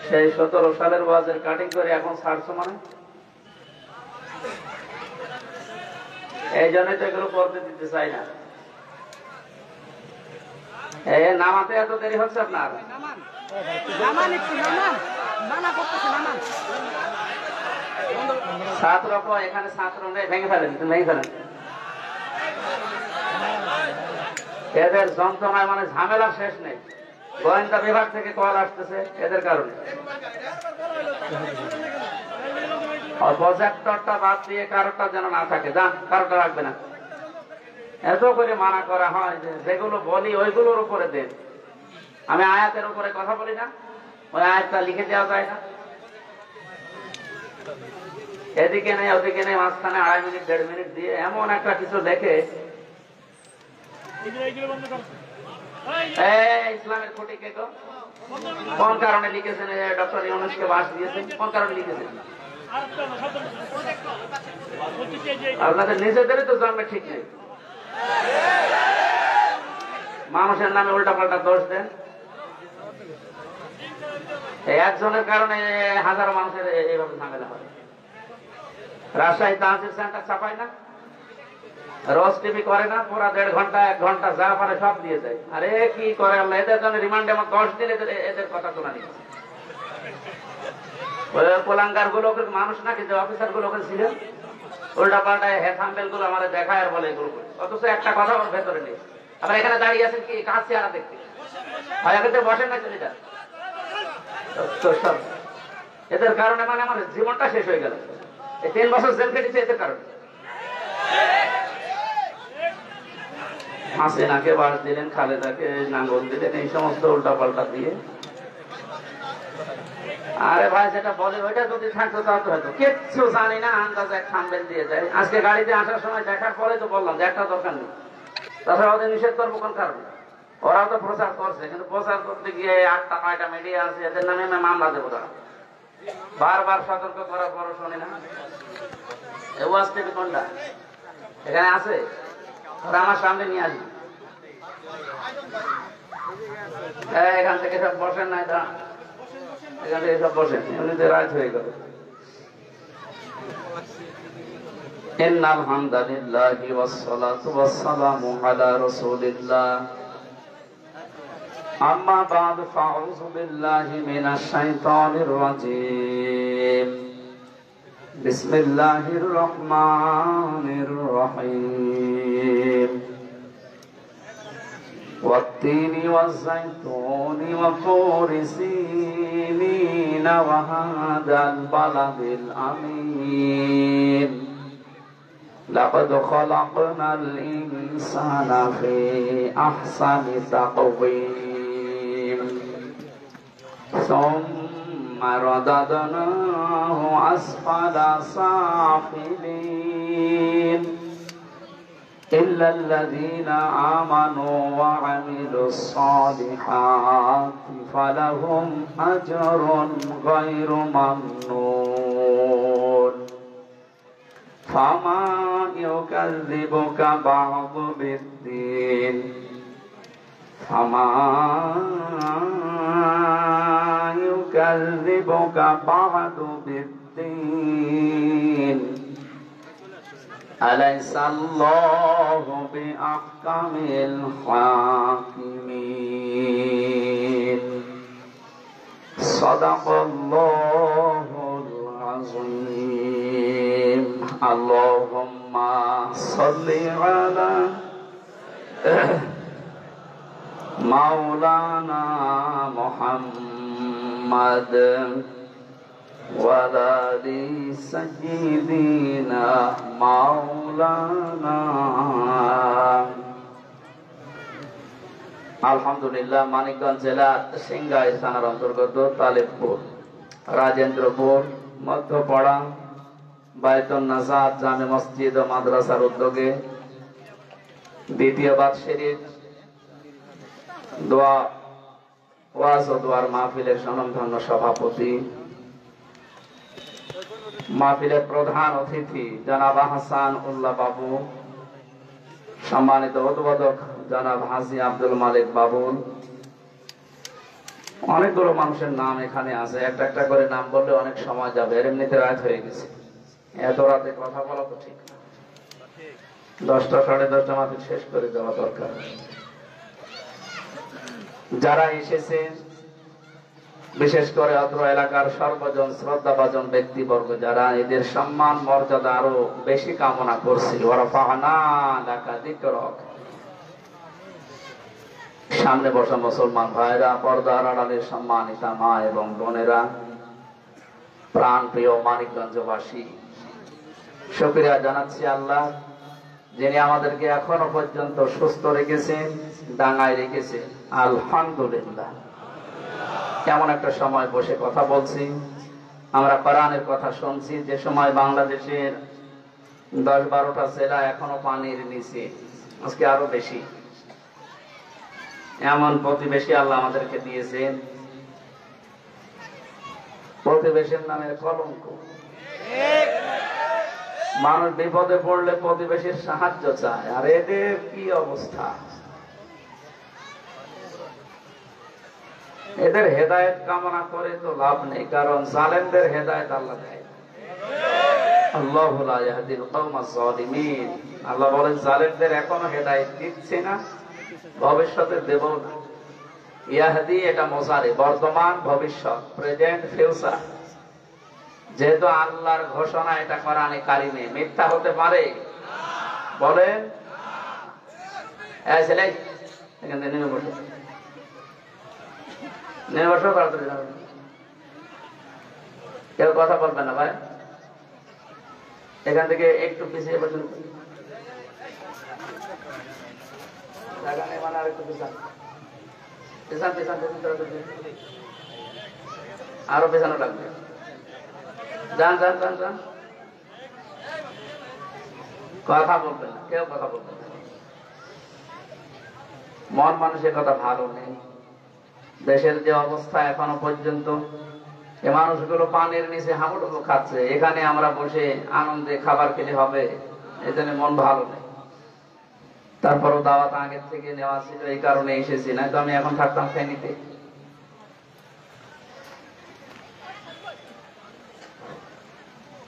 সেই 17 সালের ওয়াজের কাটিং করে এখন ছাড়ছো মানে? এই জন্যই তো এগুলো করতে দিতে চাই না। নামাতে এত দেরি হচ্ছে আপনার? ছাত্র এখানে ছাত্র নেই, ভেঙে ফেলেন, ভেঙে ফেলেন। এদের যন্ত্রণায় মানে ঝামেলা শেষ নেই। গোয়েন্দা বিভাগ থেকে কল আসতেছে এদের কারণে। প্রজেক্টরটা বাদ দিয়ে কারোটা যেন না থাকে, যান কারোটা রাখবে না। এত করে মানা করা হয় যে যেগুলো বলি ওইগুলোর উপরে দেন। আমি আয়াতের উপরে কথা বলি না, ওই আয়াতটা লিখে দেওয়া যায় না? এদিকে নেই ওদিকে নেই, মাঝখানে 2.5 মিনিট 1.5 মিনিট দিয়ে এমন একটা কিছু দেখে ইসলামের খুঁটি কে কোন কারণে লিখেছেন? ডক্টর ইউনূসকে বাস দিয়েছেন কোন কারণে লিখেছেন? আপনাদের নিজেদেরই তো জন্মে ঠিক নেই। মানুষের নামে উল্টাপাল্টা দোষ দেন। একজনের কারণে হাজারো মানুষের এইভাবে ঝামেলা হয়। রাজশাহী তাহসিল সেন্টার ছাপায় না, রোজ টিভি করে না, পুরা 1.5 ঘন্টা 1 ঘন্টা যা পারে সব দিয়ে যায়। আরে কি করে আল্লাহ, এদের জন্য রিমান্ডে আমার 10 দিন এদের কথা শোনা নিচ্ছে। কোলাঙ্গার গুলো মানুষ নাকি, যে অফিসার গুলো ছিলেন উল্টা পাল্টায় হ্যাসাম্বেল গুলো আমার দেখায় আর বলে এগুলো করে, অথচ একটা কথা ওর ভেতরে নেই। আবার এখানে দাঁড়িয়ে আছেন কি কাজ চেহারা দেখতে, হয় এখানে বসেন না চলে যান। এদের কারণে মানে আমার জীবনটা শেষ হয়ে গেল। এই 3 বছর জেল কেটেছে এদের কারণে। হাসিনাকে বাস দিলেন, খালেদাকে নাঙ্গল দিলেন, এই সমস্ত উল্টা পাল্টা দিয়ে। আরে ভাই যেটা বলে ওইটা যদি থাকতো তাহলে হয়তো কিচ্ছু জানি না, আন্দাজে থাম্বেল দিয়ে যায়। আজকে গাড়িতে আসার সময় দেখার পরে তো বললাম যে একটা দরকার নেই, তাছাড়া ওদের নিষেধ করবো কোন কারণে? ওরাও তো প্রচার করছে, কিন্তু প্রচার করতে গিয়ে 8টা 9টা মিডিয়া আছে, এদের নামে আমি মামলা দেবো। তারা বারবার সতর্ক করার পরও শোনে না। ওয়াজ টিভি কোনটা এখানে আছে? ওরা আমার সামনে নিয়ে আসবে, এখান থেকে সব বসেন নাই, এখান থেকে সব বসেন, এমনিতে রাত হয়ে গেল। ইন্নাল হামদালিল্লাহি ওয়াসসালাতু ওয়াসসালামু আলা রাসূলিল্লাহ, আম্মা বা'দ, ফাআউযু বিল্লাহি মিনাশ শাইতানির রাজীম। বিসমিল্লাহির রহমানির রহিম। والتين والزيتون وطور سينين وهذا البلد الأمين لقد خلقنا الإنسان في أحسن تقويم ثم رددناه أسفل سافلين إلا الذين آمنوا وعملوا الصالحات فلهم أجر غير ممنون فما يكذبك بعد بالدين فما يكذبك بعد بالدين أليس الله بأحكم الحاكمين صدق الله العظيم اللهم صل على مولانا محمد وعلى آل سيدنا مولانا। আলহামদুলিল্লাহ, মানিকগঞ্জ জেলার সিংগাই থানার অন্তর্গত তালেবপুর, রাজেন্দ্রপুর, মধ্যপাড়া বায়তুন নাজাত জামে মসজিদ ও মাদ্রাসার উদ্যোগে দ্বিতীয় বার্ষিক দোয়া ওয়াজ ও দোয়ার মাহফিলের স্বনামধন্য সভাপতি, মাহফিলের প্রধান অতিথি জনাব হাসান উল্লাহ বাবু, সম্মানিত উদ্বোধক জনাব হাজী আব্দুল মালিক বাবুল, অনেকগুলো মানুষের নাম এখানে আছে, একটা একটা করে নাম বললে অনেক সময় যাবে, এমনিতে রাত হয়ে গেছে, এত রাতে কথা বলা তো ঠিক না। 10টা 10:30 মাফিক শেষ করে দেওয়া দরকার। যারা এসেছেন, বিশেষ করে অত্র এলাকার সর্বজন শ্রদ্ধাভাজন ব্যক্তিবর্গ যারা, এদের সম্মান মর্যাদা আরো বেশি কামনা করছি। সামনে বসা মুসলমান ভাইরা, পর্দার আড়ালের সম্মানিতা মা এবং বোনেরা, প্রাণ প্রিয় মানিকগঞ্জবাসী, শুকরিয়া জানাচ্ছি আল্লাহ যিনি আমাদেরকে এখনো পর্যন্ত সুস্থ রেখেছেন, ডাঙায় রেখেছেন। আলহামদুলিল্লাহ। কেমন একটা সময় বসে কথা বলছি, আমরা কোরআনের কথা শুনছি। যে সময় বাংলাদেশের 10-12টা জেলা এখনো পানির নিচে, আজকে আরো বেশি। এমন প্রতিবেশী আল্লাহ আমাদেরকে দিয়েছেন, প্রতিবেশীর নামের কলঙ্ক। মানুষ বিপদে পড়লে প্রতিবেশীর সাহায্য চায়, আর এদের কি অবস্থা। এদের হেদায়েত কামনা করে তো লাভ নেই, কারণ জালেমদের হেদায়েত আল্লাহ দেয়। আল্লাহু লা ইয়াহদিল কওমাজ জালিমিন। আল্লাহ বলেন জালেমদের এখনো হেদায়েত দিচ্ছে না, ভবিষ্যতে দেব না। ইয়াহদি এটা মুজারি, বর্তমান, ভবিষ্যৎ, প্রেজেন্ট, ফিউচার। যেহেতু আল্লাহর ঘোষণা, এটা কোরআনে কারিমে, মিথ্যা হতে পারে? বলেন। এই ছেলে, এখান থেকে নেমে বসো, নেমে বসো, তাড়াতাড়ি যাবে। কেউ কথা বলবে না ভাই, এখান থেকে একটু পিছিয়ে বসুন। জায়গা নেই মানে আর একটু পিছান, পিছান পিছান পিছান, আরো পেছানো লাগবে। যান যান যান যান, কথা বলবেন না, কেউ কথা বলবেন না। মন মানুষের কথা ভালো নেই। দেশের যে অবস্থা এখনো পর্যন্ত, এ মানুষগুলো পানির নিচে হাবুডুবু খাচ্ছে, এখানে আমরা বসে আনন্দে খাবার খেলে হবে? এজন্য মন ভালো নেই। তারপরও দাওয়াত আগের থেকে নেওয়া ছিল, এই কারণে এসেছি, না তো আমি এখন থাকতাম ফেনীতে।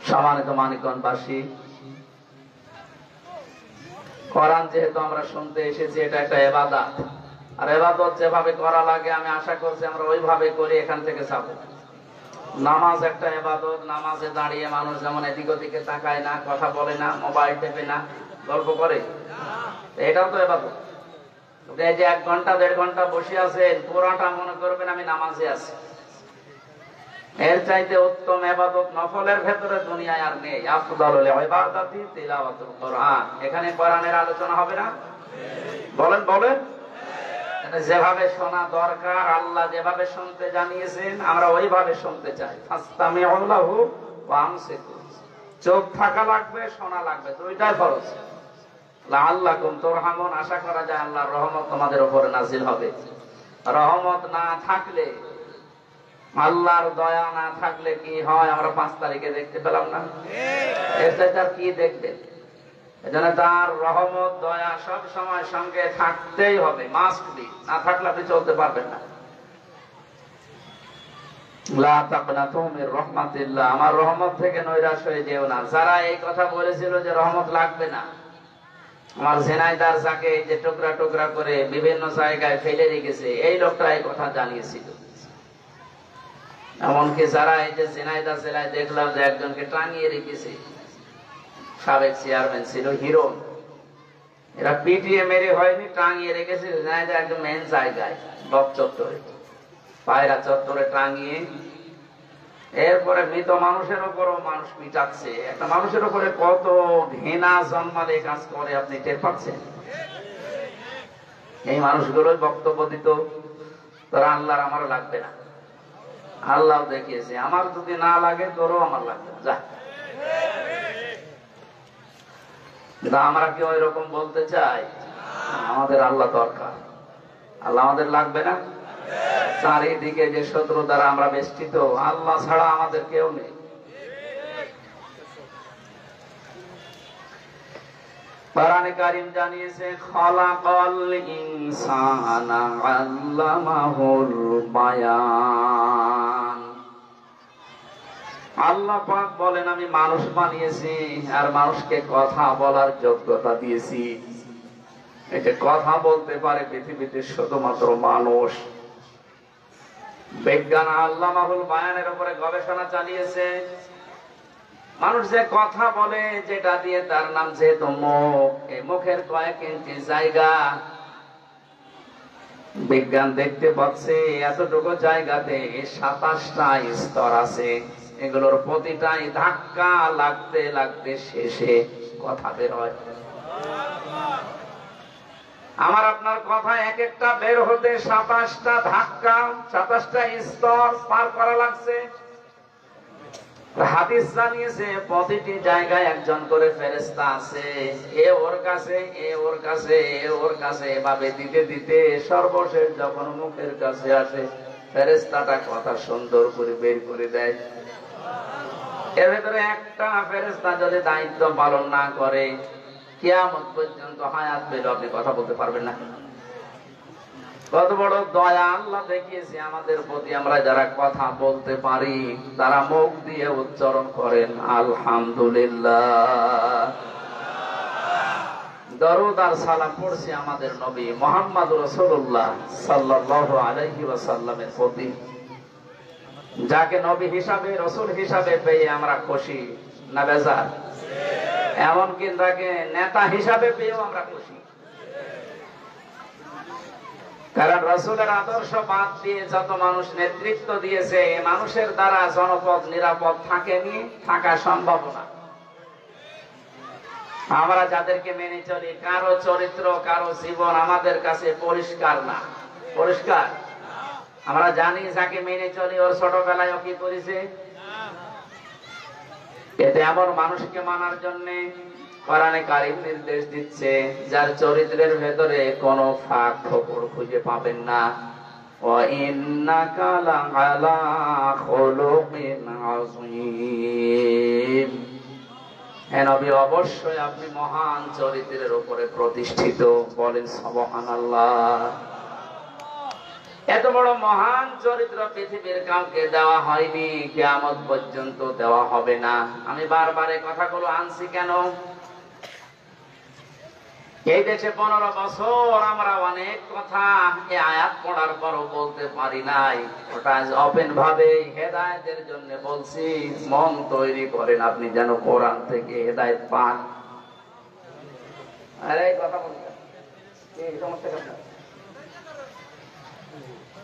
সম্মানিত মানিকগঞ্জবাসী, কোরআন যেহেতু আমরা শুনতে এসেছি, এটা একটা ইবাদত, আর ইবাদত যেভাবে করা লাগে আমি আশা করছি আমরা ওইভাবে করি এখান থেকে যাব। নামাজ একটা ইবাদত, নামাজে দাঁড়িয়ে মানুষ যেমন এদিক ওদিকে তাকায় না, কথা বলে না, মোবাইল টেপে না, গল্প করে, এটাও তো ইবাদত। এই যে 1 ঘন্টা 1.5 ঘন্টা বসে আছেন, পুরাটা মনে করবেন আমি নামাজে আছি। এর চাইতে উত্তম ইবাদত নফলের ভেতরে দুনিয়ায় আর নেই। আফদালুল ইবাদাতি তিলাওয়াতুল কোরআন। এখানে কোরআনের আলোচনা হবে না? বলেন বলেন। যেভাবে শোনা দরকার, আল্লাহ যেভাবে শুনতে জানিয়েছেন, আমরা ওইভাবে শুনতে চাই। ফাসতামিউ লাহু ওয়া আমসিকু। চোখ থাকা লাগবে, শোনা লাগবে, দুইটাই ফরজ। লাআল্লাকুম তুরহামুন। আশা করা যায় আল্লাহর রহমত তোমাদের উপরে নাযিল হবে। রহমত না থাকলে, আল্লাহর দয়া না থাকলে কি হয় আমরা 5 তারিখে দেখতে পেলাম না? এর চাইতে আর কি দেখবেন? এজন্য তার রহমত দয়া সব সময় সঙ্গে থাকতেই হবে, মাস্ট বি। না থাকলে আপনি চলতে পারবেন না। লা তাকনাতু মির রাহমাতিল্লাহ। আমার রহমত থেকে নৈরাশ হয়ে যেও না। যারা এই কথা বলেছিল যে রহমত লাগবে না, আমার ঝিনাইদার যাকে এই যে টুকরা টুকরা করে বিভিন্ন জায়গায় ফেলে রেখেছে, এই লোকটা এই কথা জানিয়েছিল। এমনকি যারা এই যে ঝিনাইদহ জেলায় দেখলাম যে একজনকে টাঙিয়ে রেখেছে, সাবেক চেয়ারম্যান ছিল হিরো, এরা পিটিয়ে মেরে হয়নি, টাঙিয়ে রেখেছে ঝিনাইদহ একদম মেন জায়গায়, বক চত্বরে, পায়রা চত্বরে টাঙিয়ে। এরপরে মৃত মানুষের উপরও মানুষ পিটাচ্ছে। একটা মানুষের উপরে কত ঘৃণা জন্মালে কাজ করে আপনি টের পাচ্ছেন? এই মানুষগুলোই বক্তব্য দিত, তোরা আল্লাহর আমার লাগবে না। আল্লাহ দেখিয়েছে, আমার যদি না লাগে তোরও আমার লাগবে না, যা। আমরা কি ওই রকম বলতে চাই? আমাদের আল্লাহ দরকার। আল্লাহ আমাদের লাগবে না? চারিদিকে যে শত্রু দ্বারা আমরা বেষ্টিত, আল্লাহ ছাড়া আমাদের কেউ নেই। কোরআনে কারীম জানিয়েছে খালাকাল ইনসানা আল্লামাহুল বায়ান। আল্লাহ পাক বলেন আমি মানুষ বানিয়েছি আর মানুষকে কথা বলার যোগ্যতা দিয়েছি। এটা কথা বলতে পারে পৃথিবীতে শুধুমাত্র মানুষ। বিজ্ঞান আল্লামাহুল বায়ানের উপরে গবেষণা চালিয়েছে। মানুষ যে কথা বলে, যেটা দিয়ে তার নাম যেহেতু মুখ, এই মুখের কয়েক ইঞ্চি জায়গা বিজ্ঞান দেখতে পাচ্ছে এতটুকু জায়গাতে 27টা স্তর আছে। এগুলোর প্রতিটাই ধাক্কা লাগতে লাগতে শেষে কথা বের হয়। আমার আপনার কথা এক একটা বের হতে 27টা ধাক্কা, 27টা স্তর পার করা লাগছে। হাদিস জানিয়েছে প্রতিটি জায়গায় একজন করে ফেরেশতা আছে। এ ওর কাছে, এ ওর কাছে, এ ওর কাছে, এভাবে দিতে দিতে সর্বশেষ যখন মুখের কাছে আসে, ফেরেশতাটা কথা সুন্দর করে বের করে দেয়। এর ভেতরে একটা ফেরেশতা যদি দায়িত্ব পালন না করে, কিয়ামত পর্যন্ত হায়াত পেলে আপনি কথা বলতে পারবেন না। কত বড় দয়া আল্লাহ দেখিয়েছে আমাদের প্রতি। আমরা যারা কথা বলতে পারি তারা মুখ দিয়ে উচ্চারণ করেন আলহামদুলিল্লাহ। দরুদ আর সালাম পড়ছি আমাদের নবী মুহাম্মদ রাসূলুল্লাহ সাল্লাল্লাহু আলাইহি ওয়াসাল্লামের প্রতি, যাকে নবী হিসাবে, রাসূল হিসাবে পেয়ে আমরা খুশি না বেজার? এমনকি তাকে নেতা হিসাবে পেয়েও আমরা খুশি। কারণ রাসূলের আদর্শ বাদ দিয়ে যত মানুষ নেতৃত্ব দিয়েছে, মানুষের দ্বারা জনপদ নিরাপদ থাকেনি, থাকা সম্ভব না। আমরা যাদেরকে মেনে চলি, কারো চরিত্র, কারো জীবন আমাদের কাছে পরিষ্কার না। পরিষ্কার? আমরা জানি যাকে মেনে চলি ওর ছোটবেলায় ও কি করেছে। এতে এমন মানুষকে মানার জন্য কোরআনে কারীম নির্দেশ দিচ্ছে যার চরিত্রের ভেতরে কোনো ফাঁক ফোকর খুঁজে পাবেন না। ওয়া ইন্নাকা লাআলা খুলুকিন আযীম। হে নবী, অবশ্যই আপনি মহান চরিত্রের উপরে প্রতিষ্ঠিত। বলেন সুবহানাল্লাহ। এত বড় মহান চরিত্র পৃথিবীর কাউকে দেওয়া হয়নি, কিয়ামত পর্যন্ত দেওয়া হবে না। আমি বারবার এই কথাগুলো আনছি কেন? এই দেশে 15 বছর আমরা অনেক কথা এই আয়াত পড়ার পরও বলতে পারি নাই। ওটা ওপেন ভাবে হেদায়েতের জন্য বলছি। মন তৈরি করেন আপনি যেন কোরআন থেকে হেদায়েত পান। আরে এই কথা বলতে এই সমস্যা কেন?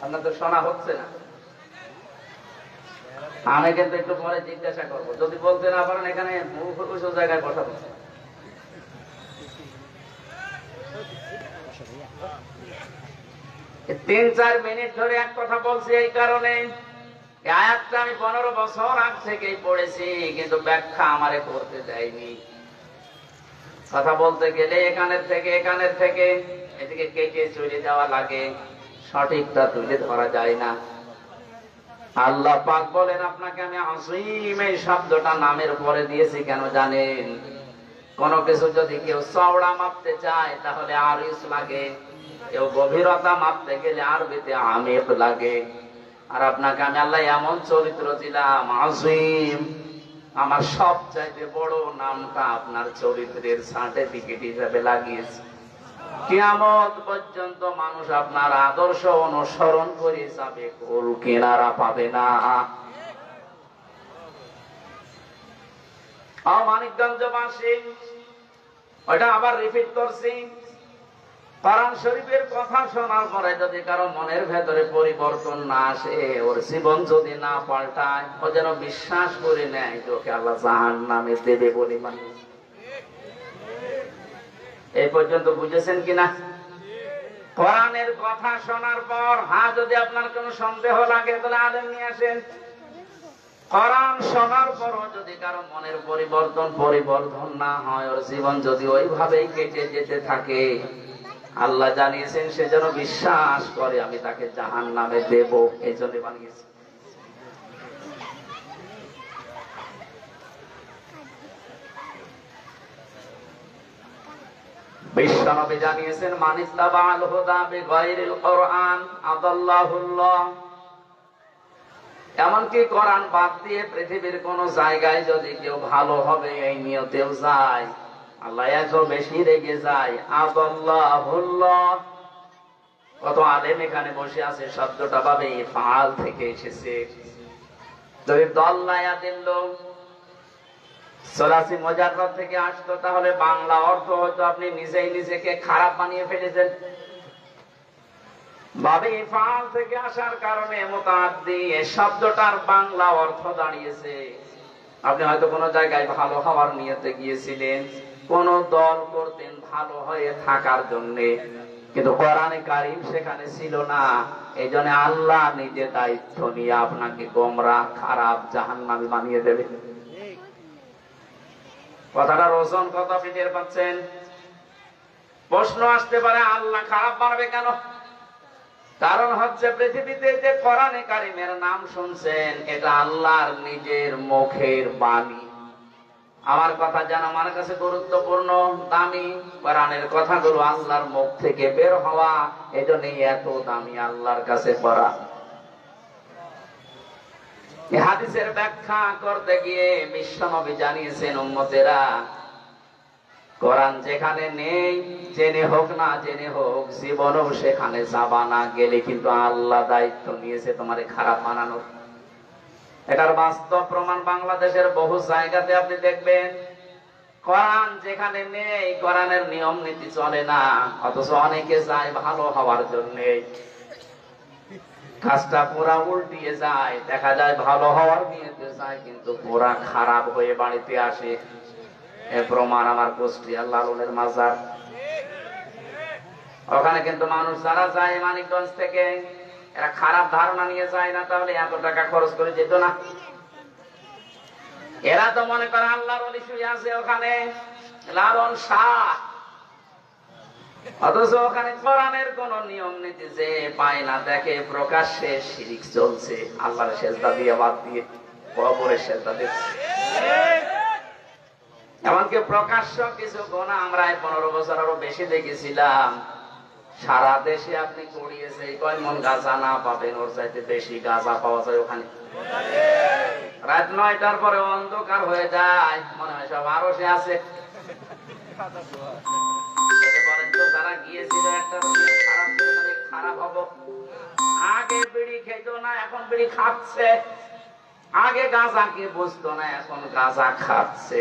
আপনার তো শোনা হচ্ছে না। আমি কিন্তু একটু পরে জিজ্ঞাসা করবো, যদি বলতে না পারেন এখানে মুখ উঁচু জায়গায় বসাবো। 3-4 মিনিট ধরে এক কথা বলছি এই কারণে, এই আয়াতটা আমি 15 বছর আগ থেকেই পড়েছি, কিন্তু ব্যাখ্যা আমারে করতে দেয়নি। কথা বলতে গেলে এখানের থেকে এদিকে কেটে চলে যাওয়া লাগে, সঠিকটা তুলে ধরা যায় না। আল্লাহ পাক বলেন আপনাকে আমি আসীম এই শব্দটা নামের পরে দিয়েছি কেন জানেন? কোন কিছু যদি কেউ চওড়া মাপতে চায় তাহলে আরিস লাগে, কেউ গভীরতা মাপতে গেলে আরবিতে আমিক লাগে। আর আপনাকে আমি আল্লাহ এমন চরিত্র দিলাম আসীম, আমার সবচাইতে বড় নামটা আপনার চরিত্রের সার্টিফিকেট হিসেবে লাগিয়েছি। কিয়ামত পর্যন্ত মানুষ আপনার আদর্শ অনুসরণ করে যাবে, কুল কিনারা পাবে না। মানিকগঞ্জবাসী, ওইটা আবার রিপিট করছি, কোরআন শরীফের কথা শোনার পরে যদি কারো মনের ভেতরে পরিবর্তন না আসে, ওর জীবন যদি না পাল্টায়, ও যেন বিশ্বাস করে নেয় যে ওকে আল্লাহ জাহান্নামে দেবে বলে মানে। এই পর্যন্ত বুঝেছেন কিনা? কোরআনের কথা শোনার পর যদি আপনার কোনো সন্দেহ লাগে তাহলে আলেম নিয়ে আসেন। কোরআন শোনার পরও যদি কারো মনের পরিবর্তন না হয়, ওর জীবন যদি ওইভাবেই কেটে যেতে থাকে, আল্লাহ জানিয়েছেন সে যেন বিশ্বাস করে আমি তাকে জাহান্নামে দেব। এই জন্য বানিয়েছি। বিশ্বনবী জানিয়েছেন, মানিত্তাবাল হুদা বিগাইরিল কোরআন আদাল্লাহুল্লাহ। এমনকি কোরআন বাদ দিয়ে পৃথিবীর কোন জায়গায় যদি কেউ ভালো হবে এই নিয়তেও যায়, আল্লাহ এত বেশি রেগে যায়। আদাল্লাহুল্লাহ। কত আলেম এখানে বসে আছে, শব্দটা ভাবে ফাল থেকে এসেছে। যদি দল্লায়া দিল সলাসি মুজাররদ থেকে আসতো, তাহলে বাংলা অর্থ হয়তো আপনি নিজেই নিজেকে খারাপ বানিয়ে ফেলেছেন। ভাবে ফাল থেকে আসার কারণে মুতাআদ্দি এই শব্দটার বাংলা অর্থ দাঁড়িয়েছে। আপনি হয়তো কোনো জায়গায় ভালো হওয়ার নিয়তে গিয়েছিলেন, কোন দল করতেন ভালো হয়ে থাকার জন্য, কিন্তু কোরআনে কারীম সেখানে ছিল না। এই জন্য আল্লাহ নিজে দায়িত্ব নিয়ে আপনাকে গোমরাহ, খারাপ, জাহান্নামী বানিয়ে দেবে। কথাটার ওজন কত আপনি টের পাচ্ছেন? প্রশ্ন আসতে পারে, আল্লাহ খারাপ বানাবে কেন? কারণ হচ্ছে পৃথিবীতে যে কোরআনে কারীমের নাম শুনছেন, এটা আল্লাহর নিজের মুখের বাণী। আমার কথা যেন আমার কাছে গুরুত্বপূর্ণ, দামি। কোরআনের কথাগুলো আল্লাহর মুখ থেকে বের হওয়া, এজন্যই এত দামি আল্লাহর কাছে পড়া। এই হাদিসের ব্যাখ্যা করতে গিয়ে বিশ্বনবী জানিয়েছেন, উম্মতেরা, কোরআন যেখানে নেই, জেনে হোক না জেনে হোক, জীবনেও সেখানে যাবা না, গেলে কিন্তু আল্লাহ দায়িত্ব নিয়েছে তোমারে খারাপ বানানোর। এটার বাস্তব প্রমাণ বাংলাদেশের বহু জায়গাতে আপনি দেখবেন। কোরআন যেখানে নেই, কোরআনের নিয়ম নীতি চলে না, অথচ অনেকে যায় ভালো হওয়ার জন্য। কাজটা পুরা উল্টিয়ে যায়, দেখা যায় ভালো হওয়ার নিয়তে যায়, কিন্তু পুরা খারাপ হয়ে বাড়িতে আসে। এর প্রমাণ আমার কুষ্টিয়া লালনের মাজার। ওখানে কিন্তু মানুষ যারা যায় মানিকগঞ্জ থেকে, এরা খারাপ ধারণা নিয়ে যায় না, তাহলে এত টাকা খরচ করে যেত না। এরা তো মনে করে আল্লাহর ওলি শুয়ে আছে ওখানে, লালন শাহ, অথচ ওখানে কোরআনের কোন নিয়ম নীতি যে পায় না, দেখে প্রকাশ্যে শিরিক চলছে, আল্লাহর সেজদা দিয়ে বাদ দিয়ে কবরের সেজদা দিচ্ছে। এমনকি প্রকাশ্য কিছু গুনাহ আমরা 15 বছর আরো বেশি দেখেছিলাম। সারা দেশে আপনি কুড়িয়েছে, কয় মন গাঁজা না পাবেন, ওর চাইতে বেশি গাঁজা পাওয়া যায় ওখানে। রাত 9টার পরে অন্ধকার হয়ে যায়, মনে হয় সব আরো সে আছে। বলেন তো, যারা গিয়েছিল একটা খারাপ খারাপ হবো, আগে বিড়ি খেত না, এখন বিড়ি খাচ্ছে। আগে গাঁজা কে বুঝতো না, এখন গাঁজা খাচ্ছে।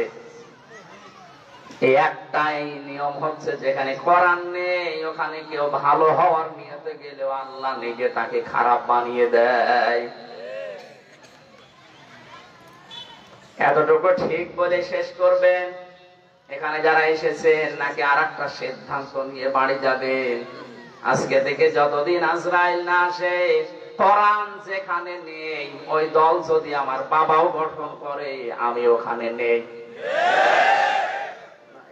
এই একটাই নিয়ম হচ্ছে, যেখানে কোরআন নেই ওখানে কেউ ভালো হওয়ার নিয়তে গেলেও আল্লাহ নিজে তাকে খারাপ বানিয়ে দেয়। এতটুকু ঠিক বলে শেষ করবেন। এখানে যারা এসেছেন, নাকি আর একটা সিদ্ধান্ত নিয়ে বাড়ি যাবেন? আজকে থেকে যতদিন আজরাইল না আসে, কোরআন যেখানে নেই, ওই দল যদি আমার বাবাও গঠন করে, আমি ওখানে নেই।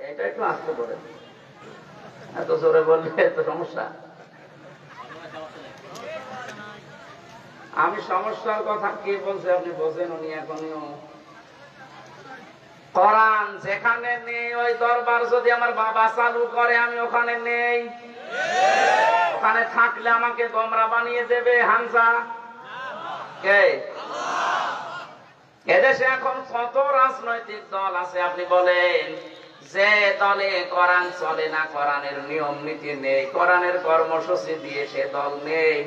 এটা একটু আসতে পারে, এত জোরে বললে তো সমস্যা। আমি সমস্যার কথা কি বলছি আপনি বোঝেন উনি এখনো। কোরআন যেখানে নেই, ওই দরবার যদি আমার বাবা চালু করে, আমি ওখানে নেই। ওখানে থাকলে আমাকে গোমরা বানিয়ে দেবে হামজা কে? এদেশে এখন কত রাজনৈতিক দল আছে আপনি বলেন, যে দলে কোরআন চলে না, কোরআনের নিয়ম নীতি নেই, কোরআনের কর্মসূচি দিয়ে সে দল নেই।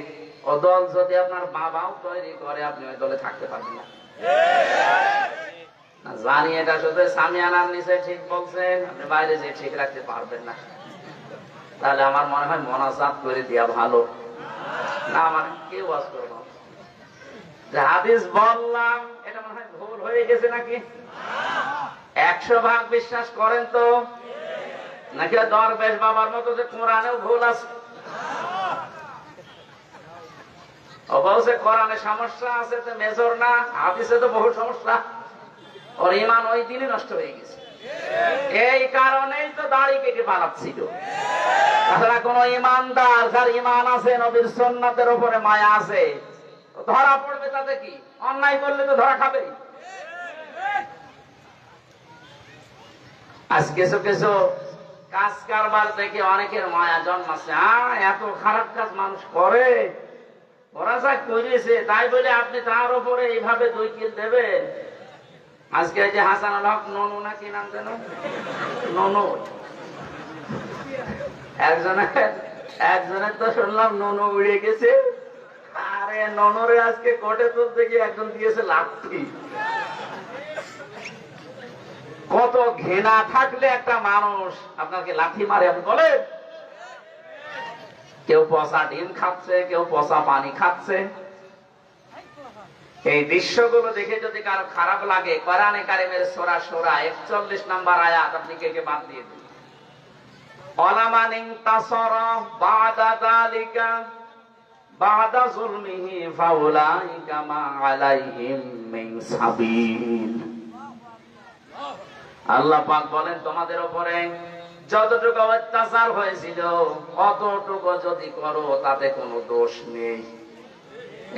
ও দল যদি আপনার বাবাও তৈরি করে, আপনি ওই দলে থাকতে পারবেন না। জানি এটা শুধু সামিয়ানার নিচে ঠিক বলছেন, আপনি বাইরে যে ঠিক রাখতে পারবেন না। তাহলে আমার মনে হয় মোনাজাত করে দেওয়া ভালো না, মানে কেউ ওয়াজ করবো যে হাদিস বললাম, এটা মনে হয় ভুল হয়ে গেছে নাকি? 100 ভাগ বিশ্বাস করেন তো, নাকি দরবেশ বাবার মতো যে কোরআনেও ভুল আছে? ও বলছে কোরআনে সমস্যা আছে, তো মেজর না, হাদিসে তো বহু সমস্যা। ওর ইমান ওই দিনই নষ্ট হয়ে গেছে। এই কারণেই তো দাড়ি কেটে পালাচ্ছিল। তাছাড়া কোন ইমানদার যার ইমান আছে, নবীর সুন্নাতের উপরে মায়া আছে, ধরা পড়বে তাতে কি? অন্যায় করলে তো ধরা খাবে। আজ কিছু কিছু কাজ কারবার দেখে অনেকের মায়া জন্মাচ্ছে। এত খারাপ কাজ মানুষ করে, ওরা যা করেছে তাই বলে আপনি তার উপরে এইভাবে 2 কিল দেবেন? আজকে যে হাসানুল হক ননু না কি নাম যেন, ননু, একজনের তো শুনলাম ননু উড়ে গেছে। আরে ননরে আজকে কোর্টে তুলতে গিয়ে একজন দিয়েছে লাঠি। কত ঘৃণা থাকলে একটা মানুষ আপনাকে লাঠি মারে আপনি বলেন? কেউ পচা ডিম খাচ্ছে, কেউ পচা পানি খাচ্ছে। এই দৃশ্যগুলো দেখে যদি কারো খারাপ লাগে, কোরআনে কারিমের সূরা সূরা 41 নম্বর আয়াত আপনি কে বাদ দিয়ে দিন। ওয়ালামান ইনতাসারা বাদা যালিকা বাদা যুলমিহি ফাউলাইকা মা আলাইহিম মিন সাবিল। আল্লাহ পাক বলেন, তোমাদের উপরে যতটুকু অত্যাচার হয়েছিল অতটুকু যদি করো তাতে কোনো দোষ নেই।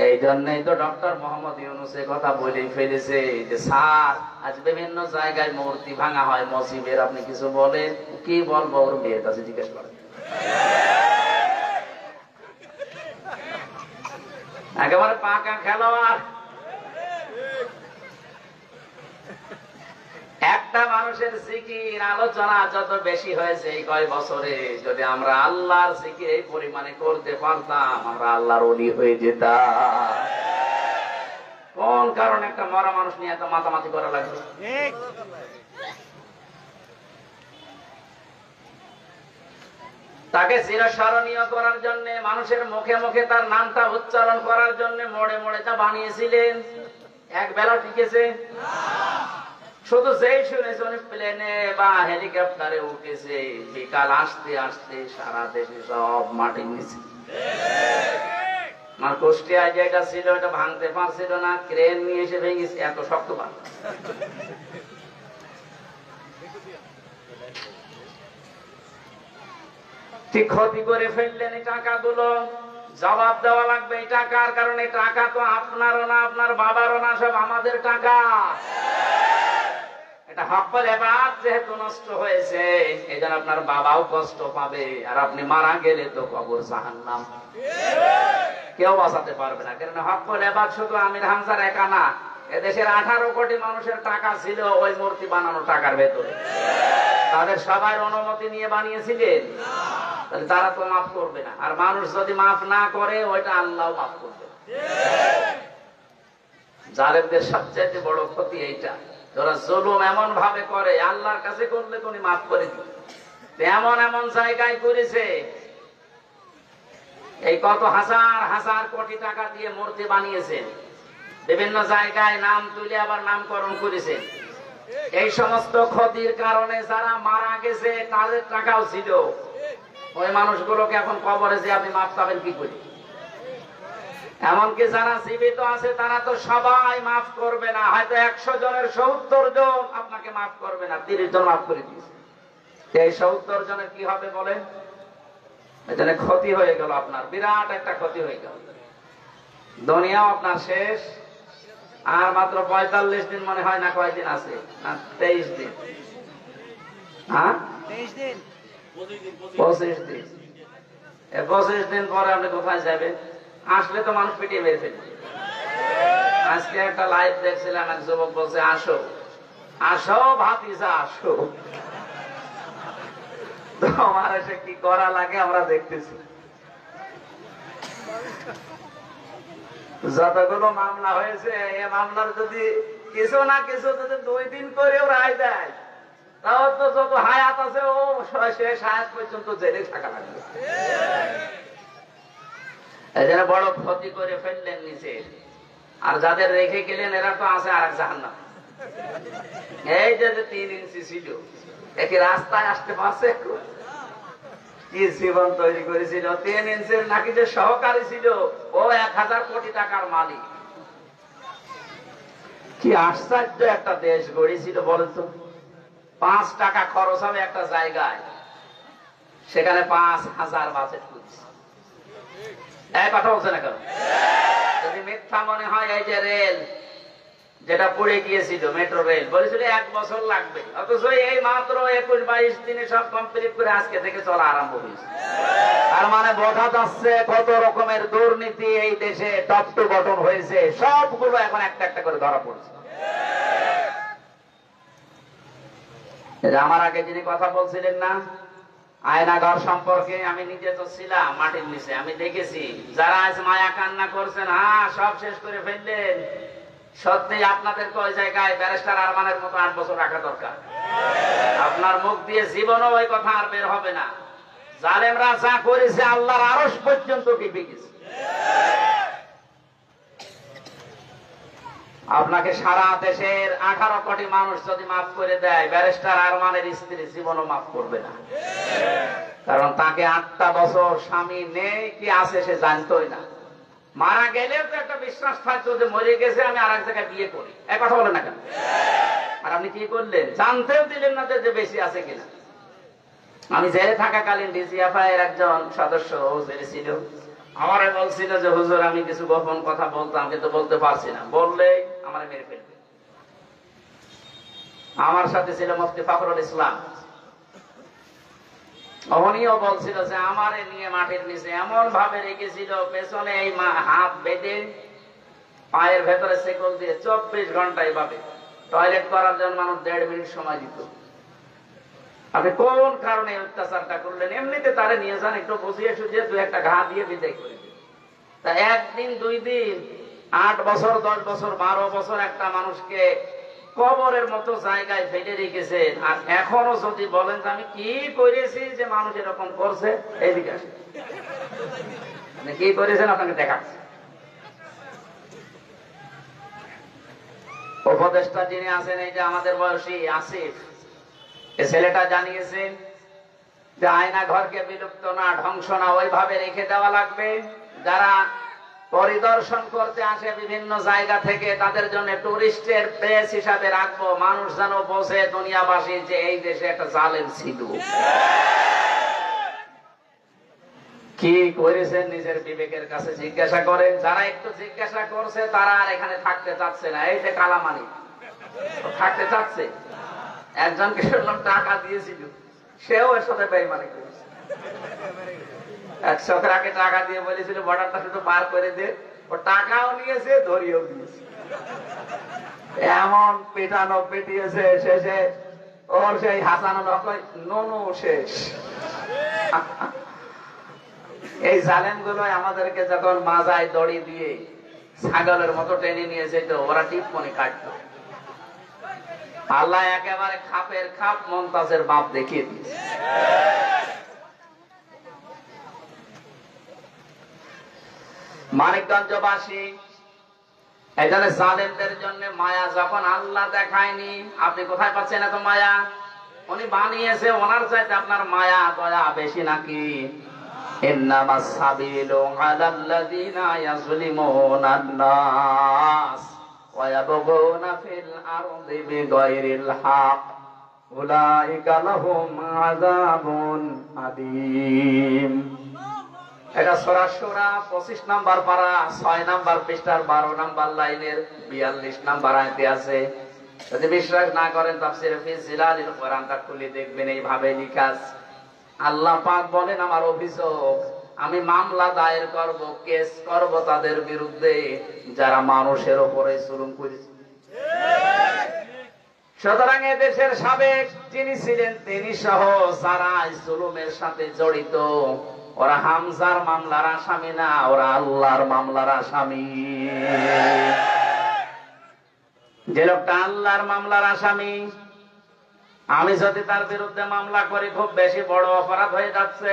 এই জন্যই তো ডক্টর মোহাম্মদ ইউনূস কথা বলেই ফেলেছে যে স্যার আজ বিভিন্ন জায়গায় মূর্তি ভাঙা হয় মসজিদের, আপনি কিছু বলেন। কি বলবো, ওর মেয়ের কাছে জিজ্ঞেস করেন। একেবারে পাকা খেলোয়াড়। একটা মানুষের জিকির আলোচনা যত বেশি হয়েছে এই কয় বছরে, যদি আমরা আল্লাহর জিকির এই পরিমাণে করতে পারতাম, আমরা আল্লাহর ওলি হয়ে যেতাম। কোন কারণে একটা মরা মানুষ নিয়ে এত মাতামাতি করা লাগবে? তাকে চিরস্মরণীয় করার জন্য, মানুষের মুখে মুখে তার নামটা উচ্চারণ করার জন্য মোড়ে মোড়ে তা বানিয়েছিলেন। এক বেলা টিকেছে? শুধু যেই শুনেছে উনি প্লেনে বা হেলিকপ্টারে উঠেছে, বিকাল আসতে আসতে সারা দেশে সব মাটি নিচে। আমার কুষ্টিয়ায় যেটা ছিল এটা ভাঙতে পারছিল না, ক্রেন নিয়ে এসে ভেঙেছে, এত শক্ত বান। ঠিক ক্ষতি করে ফেললেন এই টাকাগুলো, জবাব দেওয়া লাগবে এই টাকার। কারণ এই টাকা তো আপনারও না, আপনার বাবারও না, সব আমাদের টাকা। এটা হকল এবাদ যেহেতু নষ্ট হয়েছে, এই জন্য আপনার বাবাও কষ্ট পাবে, আর আপনি মারা গেলে তো কবর জাহান্নাম, কেউ বাঁচাতে পারবে না। কারণ হকল এবাদ শুধু আমির হামজার একা না, এদেশের 18 কোটি মানুষের টাকা ছিল ওই মূর্তি বানানো টাকার ভেতরে। তাদের সবাই অনুমতি নিয়ে বানিয়েছিলেন, তাহলে তারা তো মাফ করবে না। আর মানুষ যদি মাফ না করে, ওইটা আল্লাহ মাফ করবে। জালেমদের সবচেয়ে বড় ক্ষতি এইটা, ওরা জুলুম এমন ভাবে করে, আল্লাহর কাছে করলে তুমি মাফ করে দিবে। এমন এমন জায়গায় করেছে, এই কত হাজার হাজার কোটি টাকা দিয়ে মূর্তি বানিয়েছে, বিভিন্ন জায়গায় নাম তুলে আবার নামকরণ করেছে। এই সমস্ত ক্ষতির কারণে যারা মারা গেছে তাদের টাকাও ছিল, ওই মানুষগুলোকে এখন কবরে যে আপনি মাফ পাবেন কি করে? এমনকি যারা জীবিত আছে তারা তো সবাই মাফ করবে না, হয়তো 100 জনের 70 জন আপনাকে মাফ করবে না, 30 জন মাফ করে দিয়েছে। এই 70 জনের কি হবে বলেন? এখানে ক্ষতি হয়ে গেল, আপনার বিরাট একটা ক্ষতি হয়ে গেল। দুনিয়াও আপনার শেষ। আর মাত্র 45 দিন মনে হয় না, কয়দিন আছে? না 23 দিন। হ্যাঁ 23 দিন, 25 দিন। 25 দিন পরে আপনি কোথায় যাবেন? আসলে তো মানুষ পিটিয়ে মেরে ফেলবে। আজকে একটা লাইভ দেখছিলাম, এক যুবক বলছে, আসো আসো ভাতিজা আসো। তোমার এসে কি করা লাগে আমরা দেখতেছি। যতগুলো মামলা হয়েছে, এই মামলার যদি কিছু না কিছু যদি 2 দিন করেও রায় দেয়, তাও তো যত হায়াত আছে ও শেষ হায়াত পর্যন্ত জেলে থাকা লাগবে। এই জন্য বড় ক্ষতি করে ফেললেন নিচে। আর যাদের রেখে গেলেন এরা তো আছে আর এক জাহান্নাম। এই যে 3 ইঞ্চি ছিল, একে রাস্তায় আসতে পারছে, কি জীবন তৈরি করেছিল। 3 ইঞ্চির নাকি যে সহকারী ছিল, ও 1000 কোটি টাকার মালিক। কি আশ্চর্য একটা দেশ গড়েছিল বলেন তো। 5 টাকা খরচ হবে একটা জায়গায়, সেখানে 5000 বাজেট করছে। এই কথা বলছে না কেন? যদি মিথ্যা মনে হয়, এই যে রেল, যে যেটা পড়ে গিয়েছিল মেট্রো রেল, বলেছিল 1 বছর লাগবে, অথচ এই মাত্র 21-22 দিনে সব কমপ্লিট করে আজকে থেকে চলা আরম্ভ হয়েছে। তার মানে বোঝা যাচ্ছে কত রকমের দুর্নীতি এই দেশে টপ টু বটম হয়েছে, সবগুলো এখন একটা একটা করে ধরা পড়ছে। আমার আগে যিনি কথা বলছিলেন না আয়নাঘর সম্পর্কে, আমি নিজে তো ছিলাম মাটির নিচে, আমি দেখেছি যারা আজ মায়া কান্না করছেন, হ্যাঁ সব শেষ করে ফেললেন, সত্যি আপনাদের ওই জায়গায় ব্যারিস্টার আরমানের মতো 8 বছর রাখা দরকার। আপনার মুখ দিয়ে জীবনও ওই কথা আর বের হবে না। জালেমরা যা করেছে আল্লাহর আরশ পর্যন্ত টিপে গেছে। আপনাকে সারা দেশের 18 কোটি মানুষ যদি মাফ করে দেয়, ব্যারিস্টার আরমানের স্ত্রী জীবনও মাফ করবে না, কারণ তাকে 8টা বছর স্বামী নেই কি আছে সে জানতোই না। মারা গেলেও তো একটা বিশ্বাস থাকতো যে মরে গেছে, আমি আর এক জায়গায় বিয়ে করি, এক কথা বলে না কেন? আর আপনি কি করলেন? জানতেও দিলেন না যে বেশি আছে কিনা। আমি জেলে থাকাকালীন ডিজিএফআই এর একজন সদস্য জেলে ছিল, আমারে বলছিল যে হুজুর আমি কিছু গোপন কথা বলতাম কিন্তু বলতে পারছি না, বললে আমারে মেরে ফেলবে। আমার সাথে ছিল মুফতি ফখরুল ইসলাম, উনিও বলছিল যে আমারে নিয়ে মাটির নিচে এমন ভাবে রেখেছিল, পেছনে এই হাত বেঁধে পায়ের ভেতরে সেকল দিয়ে 24 ঘন্টা এইভাবে টয়লেট করার জন্য মানুষ 1.5 মিনিট সময় দিত। আপনি কোন কারণে অত্যাচারটা করলেন? এমনিতে তারে নিয়ে যান, একটু বসিয়ে সুঝিয়ে 2-1টা ঘা দিয়ে বিদায় করে দিন। তা 1 দিন 2 দিন 8 বছর 10 বছর 12 বছর একটা মানুষকে কবরের মতো জায়গায় ফেলে রেখেছেন, আর এখনো যদি বলেন যে আমি কি করেছি যে মানুষ এরকম করছে, এইদিকে আসে কি করেছেন আপনাকে দেখাচ্ছে। উপদেষ্টা যিনি আছেন এই যে আমাদের বয়সী আসিফ, এই ছেলেটা জানিয়েছে যে আয়না ঘরকে বিলুপ্ত না, ধ্বংস না, ওইভাবে রেখে দেওয়া লাগবে। যারা পরিদর্শন করতে আসে বিভিন্ন জায়গা থেকে তাদের জন্য টুরিস্টের প্লেস হিসাবে রাখবো, মানুষ যেন বোঝে দুনিয়াবাসী যে এই দেশে একটা জালেম ছিল। কি করেছেন নিজের বিবেকের কাছে জিজ্ঞাসা করেন। যারা একটু জিজ্ঞাসা করছে তারা আর এখানে থাকতে চাচ্ছে না। এই যে কালামানি থাকতে চাচ্ছে, একজনকে শুনলাম টাকা দিয়েছিল, সেও এর সাথে বেইমানি করেছে। 100 টাকা টাকা দিয়ে বলেছিল বর্ডারটা শুধু পার করে দে, ও টাকাও নিয়েছে ধরিয়েও দিয়েছে। এমন পেটানো পেটিয়েছে, শেষে ওর সেই হাসানো ননু শেষ। এই জালেম গুলো আমাদেরকে যখন মাজায় দড়ি দিয়ে ছাগলের মতো টেনে নিয়ে যেত, ওরা টিপমনি কাটতো। আল্লাহ একেবারে খাপের খাপ মমতাজের বাপ দেখিয়ে দিয়েছে। মানিকগঞ্জবাসী এই জন্য জালেমদের জন্য মায়া যখন আল্লাহ দেখায়নি, আপনি কোথায় পাচ্ছেন এত মায়া? উনি বানিয়েছে, ওনার চাইতে আপনার মায়া দয়া বেশি নাকি? ইন্নামাস সাবিলু আলাল্লাযিনা ইয়াযলিমুনান নাস ওয়া ইয়াবগুনা ফিল আরদি বিগাইরিল হক উলাইকা লাহুম আযাবুন আলীম। এটা সূরা সূরা 25 নাম্বার পারা 6 নাম্বার পৃষ্ঠার 12 নাম্বার লাইনের 42 নাম্বার আয়াতে আছে। যদি বিশ্বাস না করেন তাফসীরে ফি জিলালিল কোরআনটা খুলে দেখবেন, এইভাবে লেখা আছে। আল্লাহ পাক বলেন আমার অভিযোগ, আমি মামলা দায়ের করব, কেস করব তাদের বিরুদ্ধে যারা মানুষের উপরে জুলুম করেছে। সুতরাং এ দেশের সাবেক যিনি ছিলেন তিনি সহ যারা জুলুমের সাথে জড়িত, ওরা হামজার মামলার আসামি না, ওরা আল্লাহর মামলার আসামি। যে লোকটা আল্লাহর মামলার আসামি, আমি যদি তার বিরুদ্ধে মামলা করি খুব বেশি বড় অপরাধ হয়ে যাচ্ছে।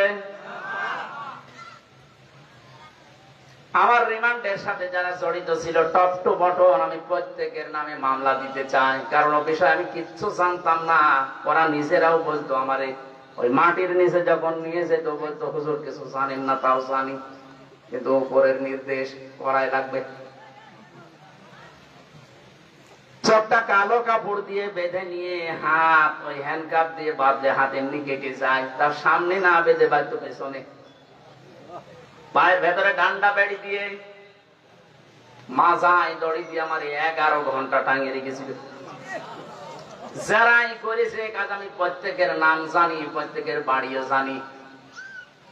আমার রিমান্ডের সাথে যারা জড়িত ছিল টপ টু বটন, আমি প্রত্যেকের নামে মামলা দিতে চাই, কারণ ও বিষয়ে আমি কিচ্ছু জানতাম না। ওরা নিজেরাও বলতো আমারে, ওই মাটির নিচে যখন নিয়ে যেত বলতো হুজুর কিছু জানেন না, তাও জানি, কিন্তু উপরের নির্দেশ করাই লাগবে। চোখটা কালো কাপড় দিয়ে বেঁধে নিয়ে হাত ওই হ্যান্ডকাপ দিয়ে বাঁধলে হাত এমনি কেটে যায়, তার সামনে না বেঁধে বাঁধতো পেছনে, পায়ের ভেতরে ডান্ডা বেড়ি দিয়ে মাজায় দড়ি দিয়ে আমার 11 ঘন্টা টাঙিয়ে রেখেছিল। যারাই করেছে কাজ আমি প্রত্যেকের নাম জানি, প্রত্যেকের বাড়িও জানি।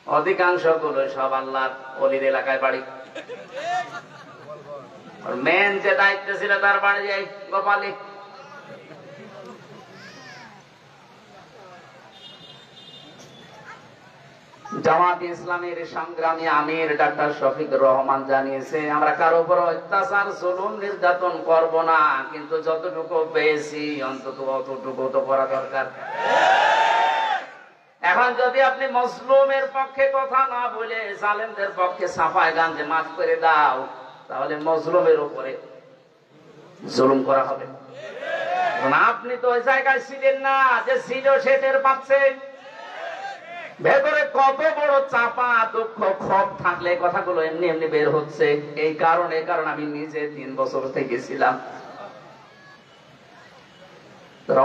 অধিকাংশ গুলো সব আল্লাহর ওলির এলাকায় বাড়ি। মেন যে দায়িত্ব ছিল তার বাড়ি যাই গোপালী। জামাত ইসলামের সংগ্রামী আমির ডাক্তার শফিক রহমান জানিয়েছে, আমরা কারো উপর অত্যাচার জুলুম নির্যাতন করব না, কিন্তু যতটুকু পেয়েছি অন্তত অতটুকু তো করা দরকার। এখন যদি আপনি মজলুমের পক্ষে কথা না বলে জালেমদের পক্ষে সাফায় গান যে মাফ করে দাও, তাহলে মজলুমের উপরে জুলুম করা হবে। আপনি তো ওই জায়গায় ছিলেন না, যে ছিল সে টের পাচ্ছেন। ভেতরে কত বড় চাপা দুঃখ ক্ষোভ থাকলে কথাগুলো এমনি এমনি বের হচ্ছে। এই কারণে আমি নিজে 3 বছর থেকে ছিলাম।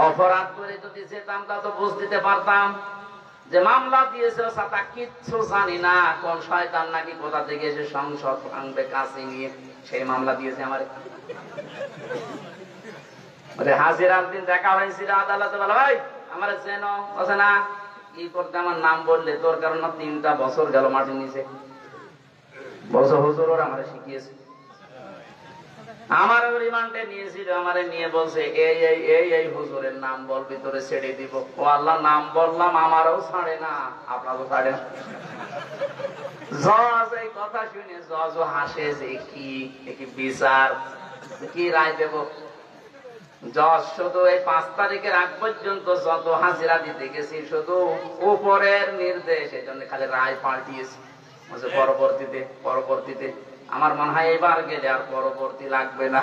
অপরাধ করে যদি যেতাম তা তো বুঝ দিতে পারতাম যে মামলা দিয়েছে তা কিচ্ছু জানি না, কোন শয়তান নাকি কোথা থেকে এসে সংসদ ভাঙবে কাছে নিয়ে সেই মামলা দিয়েছে আমার। হাজিরার দিন দেখা হয়েছিল আদালতে, বলা ভাই আমার চেনো না, কি করতে আমার নাম বললে তোর কারণ 3টা বছর গেল মাটির নিচে। বলছো হুজুর ওরা আমার শিখিয়েছে। আমার রিমান্ডে নিয়েছিল, আমারে নিয়ে বলছে এই হুজুরের নাম বল, ভিতরে ছেড়ে দিব। ও আল্লাহ, নাম বললাম, আমারও ছাড়ে না, আপনারও ছাড়ে না। জজ এই কথা শুনে জজও হাসে যে কি বিচার, কি রায় দেব। জজ শুধু এই 5 তারিখের আগ পর্যন্ত যত হাজিরা দিতে গেছি শুধু উপরের নির্দেশ, এই জন্য খালি রায় পাল্টিয়েছে। পরবর্তীতে আমার মনে হয় এবার গেলে আর পরবর্তী লাগবে না,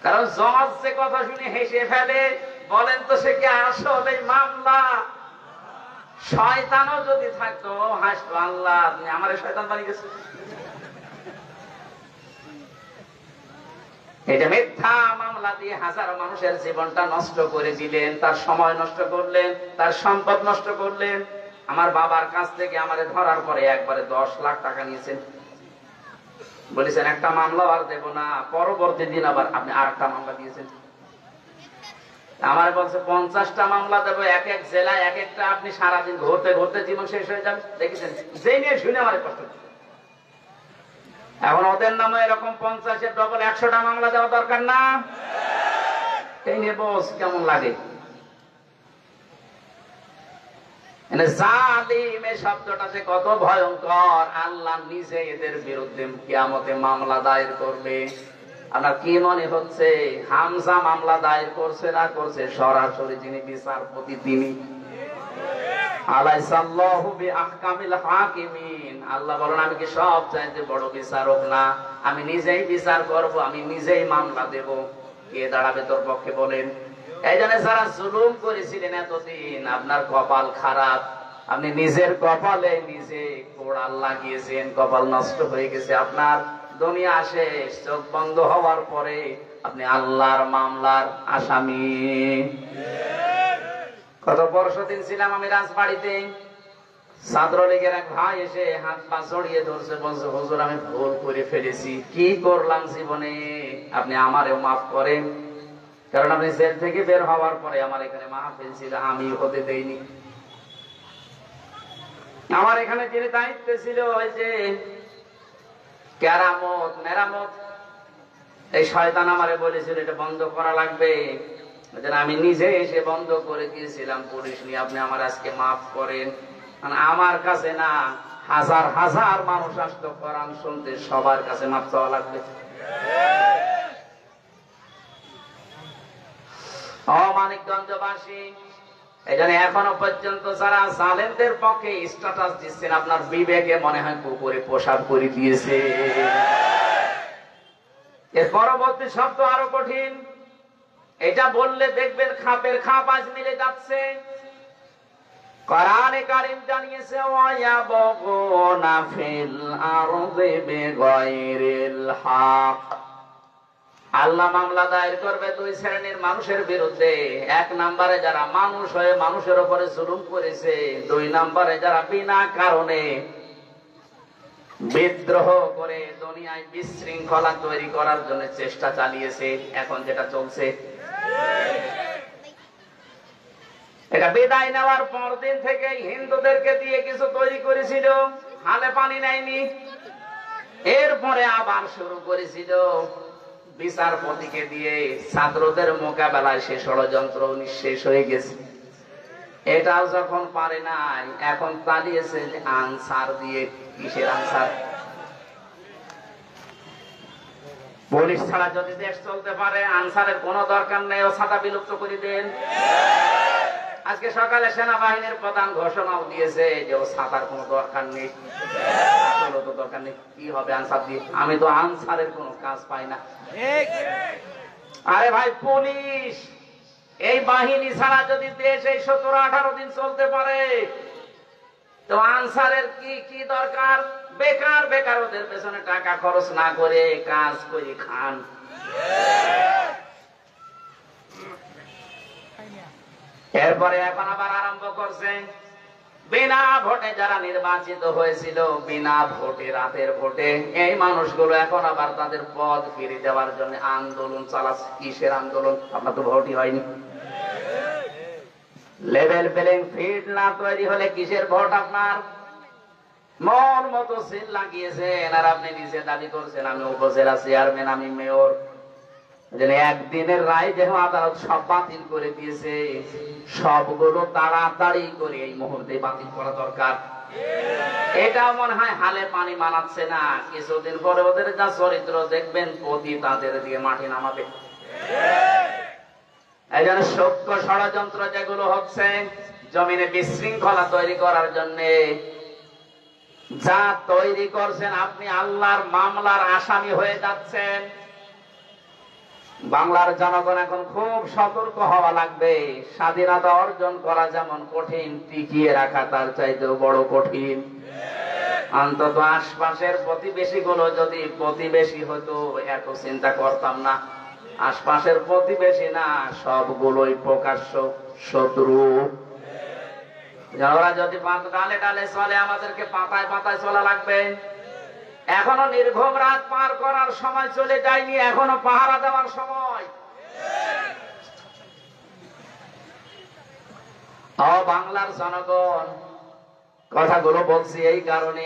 কারণ জজ যে কথা শুনে হেসে ফেলে। বলেন তো সে কি আসলে মামলা? শয়তানও যদি থাকতো হাসতো, আল্লাহ আপনি আমার শয়তান বানিয়ে গেছে। এটা মিথ্যা মামলা দিয়ে হাজারো মানুষের জীবনটা নষ্ট করে দিলেন, তার সময় নষ্ট করলেন, তার সম্পদ নষ্ট করলেন। আমার বাবার কাছ থেকে আমারে ধরার পরে একবারে 10 লাখ টাকা নিয়েছেন, বলেছেন একটা মামলা আর দেব না। পরবর্তী দিন আবার আপনি আরেকটা মামলা দিয়েছেন। আমার বলছে 50টা মামলা দেবো, এক এক জেলায় এক একটা, আপনি সারাদিন ঘুরতে ঘুরতে জীবন শেষ হয়ে যাবে। দেখেছেন, যে নিয়ে শুনে আমার কষ্ট। এখন ওদের নামে এরকম 50-এর ডবল 100টা মামলা দেওয়া দরকার না? এই নিয়ে বস কেমন লাগে? জালিম এই শব্দটা যে কত ভয়ঙ্কর, আল্লাহ নিজে এদের বিরুদ্ধে কিয়ামতে মামলা দায়ের করবে। আপনার কি মনে হচ্ছে হামজা মামলা দায়ের করছে না করছে? সরাসরি যিনি বিচারপতি তিনি। আলাইসাল্লাহু বিআহকামিল হাকিমিন, আল্লাহ বলেন আমি কি সব চাইতে বড় বিচারক না? আমি নিজেই বিচার করব, আমি নিজেই মামলা দেব। কে দাঁড়াবে তোর পক্ষে বলেন? এই জন্য যারা জুলুম করেছিলেন এতদিন, আপনার কপাল খারাপ, আপনি নিজের কপালে নিজে কোড়াল লাগিয়েছেন, কপাল নষ্ট হয়ে গেছে আপনার। দুনিয়া শেষ, চোখ বন্ধ হওয়ার পরে আপনি আল্লাহর মামলার আসামি। কত বর্ষদিন ছিলাম আমি রাজবাড়িতে, ছাত্রলীগের এক ভাই এসে হাত পা জড়িয়ে ধরছে, বলছে হুজুর আমি ভুল করে ফেলেছি, কি করলাম জীবনে, আপনি আমারেও মাফ করেন। কারণ আপনি জেল থেকে বের হওয়ার পরে আমার এখানে মাহফিল ছিল, আমি হতে দেইনি। আমার এখানে যিনি দায়িত্ব ছিল ওই যে কেরামত মেরামত, এই শয়তান আমারে বলেছিল এটা বন্ধ করা লাগবে। আমি নিজে এসে বন্ধ করে দিয়েছিলাম, পুলিশ নিয়ে। আপনি আমার আজকে মাফ করেন। আমার কাছে না, হাজার হাজার মানুষ আসতো কোরআন শুনতে, সবার কাছে মাফ চাওয়া লাগবে। মানিকগঞ্জবাসী, এই জন্য এখনো পর্যন্ত যারা জালেমদের পক্ষে স্ট্যাটাস দিচ্ছেন, আপনার বিবেকে মনে হয় কুকুরে পোশাক করে দিয়েছে। এর পরবর্তী শব্দ আরো কঠিন। এটা বললে দেখবেন খাপের খাপ আজ মিলে যাচ্ছে। কোরআনে কারীম জানিয়েছে ওয়ায়াবগুনা ফিল আরদি বিগাইরিল হক। আল্লাহ মামলা দায়ের করবে 2 শ্রেণীর মানুষের বিরুদ্ধে। 1 নম্বরে যারা মানুষ হয়ে মানুষের উপরে জুলুম করেছে, 2 নম্বরে যারা বিনা কারণে বিদ্রোহ করে দুনিয়ায় বিশৃঙ্খলা তৈরি করার জন্য চেষ্টা চালিয়েছে। এখন যেটা চলছে, এটা বিদায় নেওয়ার পর দিন থেকে হিন্দুদেরকে দিয়ে কিছু তৈরি করেছিল, হালে পানি নেয়নি। এরপরে আবার শুরু করেছিল বিচারপতিকে দিয়ে। ছাত্রদের মোকাবেলায় সে ষড়যন্ত্র নিঃশেষ হয়ে গেছে। এটাও যখন পারে নাই, এখন চালিয়েছে আনসার দিয়ে। কিসের আনসার? পুলিশ ছাড়া যদি দেশ চলতে পারে, আনসারের কোনো দরকার নেই, ও ছাতা বিলুপ্ত করে দেন। আজকে সকালে সেনাবাহিনীর প্রধান ঘোষণাও দিয়েছে যে ও ছাতার কোনো দরকার নেই, তো দরকার নেই। কি হবে আনসার দিয়ে? আমি তো আনসারের কোনো কাজ পাই না। আরে ভাই, পুলিশ এই বাহিনী ছাড়া যদি দেশ এই 17-18 দিন চলতে পারে, তো আনসারের কি দরকার? বেকার বেকার ওদের পেছনে টাকা খরচ না করে কাজ করে খান। এরপরে এখন আবার আরম্ভ করছে, বিনা ভোটে যারা নির্বাচিত হয়েছিল, বিনা ভোটে, রাতের ভোটে, এই মানুষগুলো এখন আবার তাদের পদ ফিরে দেওয়ার জন্য আন্দোলন চালাচ্ছে। কিসের আন্দোলন? আপনার তো ভোটই হয়নি। লেভেল প্লেইং ফিল্ড না তৈরি হলে কিসের ভোট আপনার? মন মতো সিল লাগিয়েছেন, আর আপনি নিজে দাবি করছেন আমি উপজেলা চেয়ারম্যান, আমি মেয়র। একদিনের রায় যেন আদালত সব বাতিল করে দিয়েছে, সবগুলো তাড়াতাড়ি করে এই মুহূর্তে বাতিল করা দরকার। এটা মনে হয় হালে পানি মানাচ্ছে না। কিছুদিন পরে ওদের যা চরিত্র দেখবেন, প্রতি তাদের দিয়ে মাটি নামাবে। এই জন্য সূক্ষ্ম ষড়যন্ত্র যেগুলো হচ্ছে জমিনে বিশৃঙ্খলা তৈরি করার জন্য, যা তৈরি করছেন, আপনি আল্লাহর মামলার আসামি হয়ে যাচ্ছেন। বাংলার জনগণ এখন খুব সতর্ক হওয়া লাগবে। স্বাধীনতা অর্জন করা যেমন কঠিন, টিকিয়ে রাখা তার চাইতেও বড় কঠিন। অন্তত আশপাশের প্রতিবেশী গুলো যদি প্রতিবেশী হতো, এত চিন্তা করতাম না। আশপাশের প্রতিবেশী না, সবগুলোই প্রকাশ্য শত্রু। ওরা যদি ডালে ডালে চলে, আমাদেরকে পাতায় পাতায় চলা লাগবে। এখনো নির্ঘুম রাত পার করার সময় চলে যায়নি, এখনো পাহারা দেওয়ার সময়। বাংলার জনগণ, কথাগুলো বলছি এই কারণে,